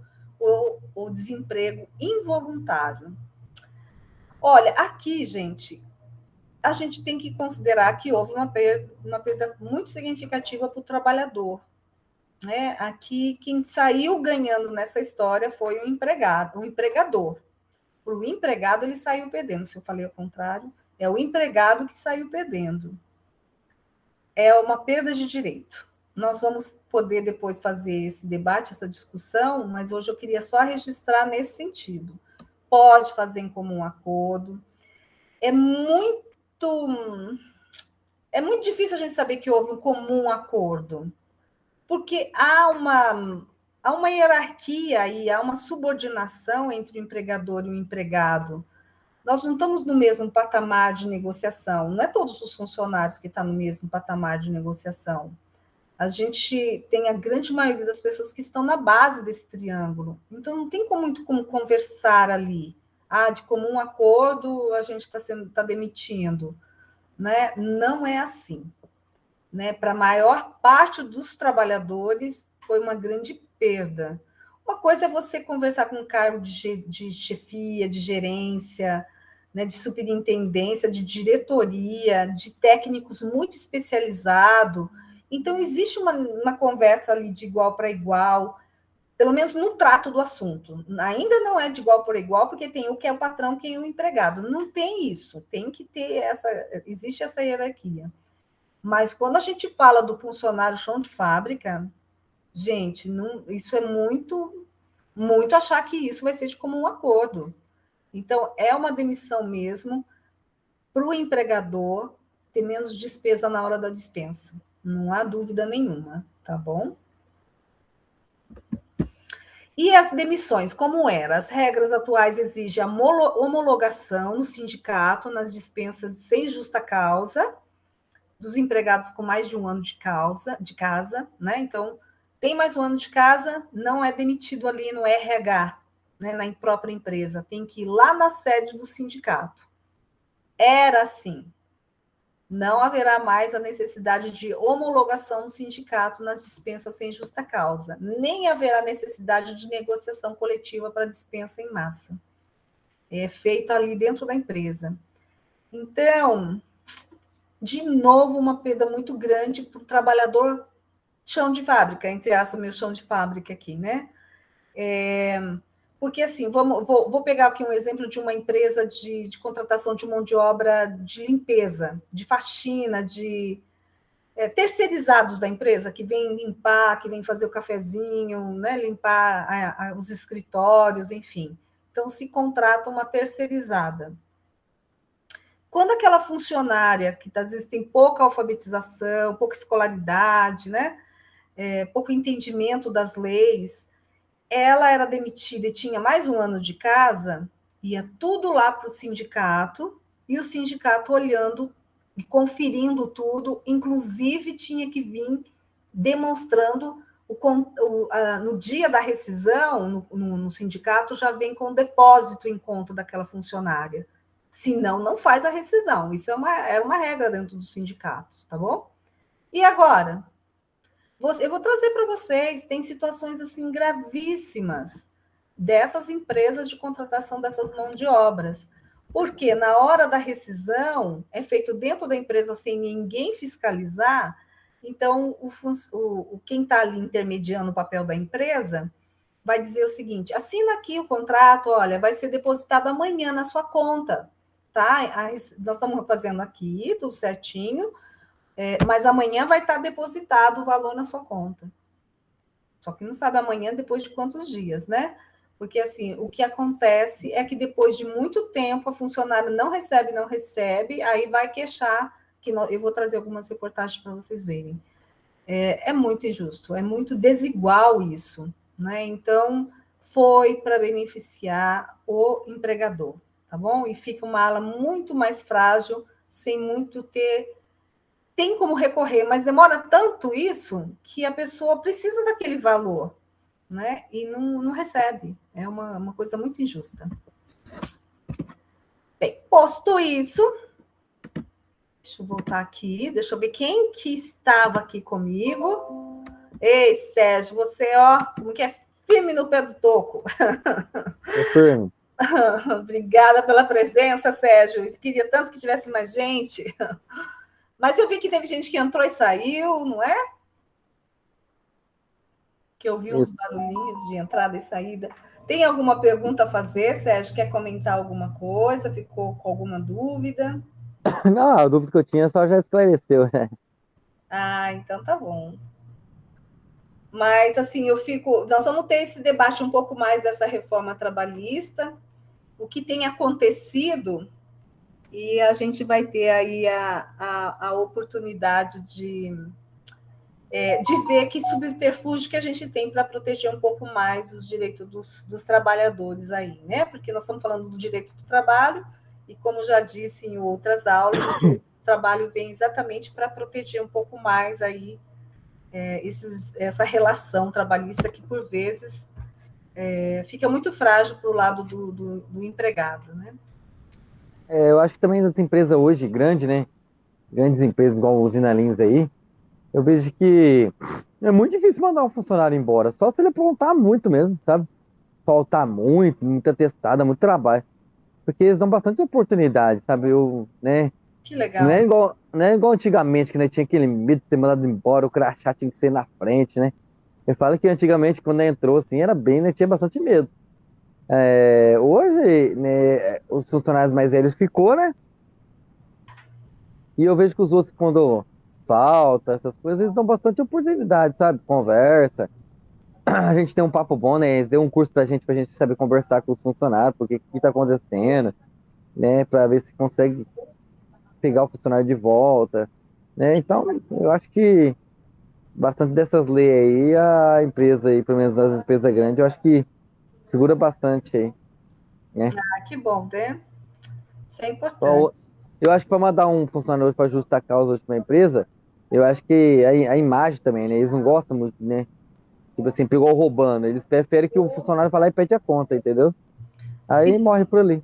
o desemprego involuntário. Olha, aqui, gente, a gente tem que considerar que houve uma perda muito significativa para o trabalhador. Né? Aqui, quem saiu ganhando nessa história foi o empregado, o empregador. Para o empregado, ele saiu perdendo. Se eu falei ao contrário, é o empregado que saiu perdendo. É uma perda de direito. Nós vamos poder depois fazer esse debate, essa discussão, mas hoje eu queria só registrar nesse sentido. Pode fazer em comum acordo. É muito difícil a gente saber que houve um comum acordo, porque há uma hierarquia aí, há uma subordinação entre o empregador e o empregado. Nós não estamos no mesmo patamar de negociação, não é todos os funcionários que estão no mesmo patamar de negociação. A gente tem a grande maioria das pessoas que estão na base desse triângulo, então não tem muito como conversar ali. Ah, de comum acordo a gente está demitindo, né? Não é assim. Né? Para a maior parte dos trabalhadores, foi uma grande perda. Uma coisa é você conversar com um cargo de chefia, de gerência, né, de superintendência, de diretoria, de técnicos muito especializados. Então, existe uma conversa ali de igual para igual, pelo menos no trato do assunto. Ainda não é de igual para igual, porque tem o que é o patrão, quem é o empregado. Não tem isso, tem que ter existe essa hierarquia. Mas quando a gente fala do funcionário chão de fábrica, gente, não, isso é muito achar que isso vai ser de comum acordo. Então, é uma demissão mesmo para o empregador ter menos despesa na hora da dispensa. Não há dúvida nenhuma, tá bom? E as demissões, como era? As regras atuais exigem a homologação no sindicato nas dispensas sem justa causa, dos empregados com mais de um ano de casa, né? Então, tem mais um ano de casa, não é demitido ali no RH, né, na própria empresa, tem que ir lá na sede do sindicato. Era assim. Não haverá mais a necessidade de homologação no sindicato nas dispensas sem justa causa, nem haverá necessidade de negociação coletiva para dispensa em massa. É feito ali dentro da empresa. Então, de novo, uma perda muito grande para o trabalhador chão de fábrica, entre aspas, meu chão de fábrica aqui, né? Porque, assim, vou pegar aqui um exemplo de uma empresa de contratação de mão de obra de limpeza, de faxina, de terceirizados da empresa, que vem limpar, que vem fazer o cafezinho, né? Limpar os escritórios, enfim. Então, se contrata uma terceirizada. Quando aquela funcionária, que às vezes tem pouca alfabetização, pouca escolaridade, né? Pouco entendimento das leis, ela era demitida e tinha mais um ano de casa, ia tudo lá para o sindicato, e o sindicato olhando e conferindo tudo, inclusive tinha que vir demonstrando no dia da rescisão, no sindicato, já vem com o depósito em conta daquela funcionária. Senão, não faz a rescisão. Isso era uma regra dentro dos sindicatos, tá bom? E agora? Eu vou trazer para vocês, tem situações assim gravíssimas dessas empresas de contratação dessas mãos de obras. Porque na hora da rescisão é feito dentro da empresa sem ninguém fiscalizar, então quem está ali intermediando o papel da empresa vai dizer o seguinte: assina aqui o contrato, olha, vai ser depositado amanhã na sua conta, tá? Nós estamos fazendo aqui tudo certinho, mas amanhã vai estar depositado o valor na sua conta. Só que não sabe amanhã depois de quantos dias, né? Porque, assim, o que acontece é que depois de muito tempo a funcionária não recebe, aí vai queixar, eu vou trazer algumas reportagens para vocês verem. É muito injusto, é muito desigual isso, né? Então, foi para beneficiar o empregador, tá bom? E fica uma ala muito mais frágil, sem muito ter. Tem como recorrer, mas demora tanto isso que a pessoa precisa daquele valor, né? E não recebe. É uma coisa muito injusta. Bem, posto isso, deixa eu voltar aqui, deixa eu ver quem que estava aqui comigo. Ei, Sérgio, você, ó, como que é firme no pé do toco. Tô firme. Obrigada pela presença, Sérgio. Eu queria tanto que tivesse mais gente. Mas eu vi que teve gente que entrou e saiu, não é? Que eu vi uns barulhinhos de entrada e saída. Tem alguma pergunta a fazer, Sérgio? Quer comentar alguma coisa? Ficou com alguma dúvida? Não, a dúvida que eu tinha só já esclareceu, né? Ah, então tá bom. Mas, assim, eu fico. Nós vamos ter esse debate um pouco mais dessa reforma trabalhista, o que tem acontecido, e a gente vai ter aí a oportunidade de ver que subterfúgio que a gente tem para proteger um pouco mais os direitos dos trabalhadores aí, né? Porque nós estamos falando do direito do trabalho, e como já disse em outras aulas, o direito do trabalho vem exatamente para proteger um pouco mais aí essa relação trabalhista que, por vezes, fica muito frágil para o lado do empregado, né? Eu acho que também as empresas hoje, grandes, né? Grandes empresas igual a Usina Lins aí, eu vejo que é muito difícil mandar um funcionário embora, só se ele aprontar muito mesmo, sabe? Faltar muito, muita testada, muito trabalho. Porque eles dão bastante oportunidade, sabe? Né? Que legal. Não é igual antigamente, que né, tinha aquele medo de ser mandado embora, o crachá tinha que ser na frente, né? Eu falo que antigamente, quando entrou assim, era bem, né? Tinha bastante medo. Hoje, né, os funcionários mais velhos ficou, né? E eu vejo que os outros, quando falta, essas coisas, eles dão bastante oportunidade, sabe? Conversa. A gente tem um papo bom, né? Eles deu um curso pra gente saber conversar com os funcionários, porque o que tá acontecendo, né? Pra ver se consegue pegar o funcionário de volta, né? Então, eu acho que bastante dessas leis aí, a empresa aí, pelo menos as empresas grandes, eu acho que segura bastante aí, né? Ah, que bom, né? Isso é importante. Ó, eu acho que para mandar um funcionário para justa causa hoje para uma empresa, eu acho que a imagem também, né? Eles não gostam muito, né? Tipo assim, pegou roubando. Eles preferem que o funcionário vá lá e pede a conta, entendeu? Aí Sim, morre por ali.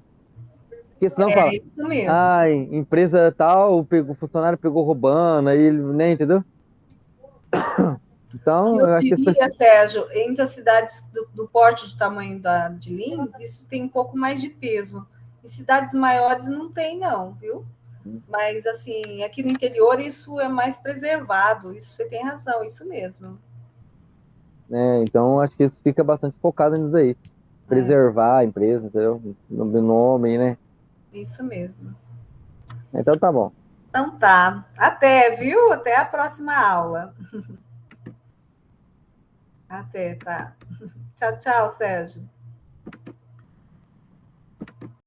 Porque senão é fala, isso mesmo. ai, empresa tal, o funcionário pegou roubando, aí ele, né, entendeu? E Então, eu eu acho que diria, Sérgio, entre as cidades do porte de tamanho de Lins, isso tem um pouco mais de peso. Em cidades maiores não tem, não, viu? Mas, assim, aqui no interior isso é mais preservado. Isso você tem razão, isso mesmo. né, então acho que isso fica bastante focado nisso aí. É, Preservar a empresa, entendeu? No nome, né? isso mesmo. Então tá bom. Então tá. Até, viu? Até a próxima aula. Até, tá. Tchau, tchau, Sérgio.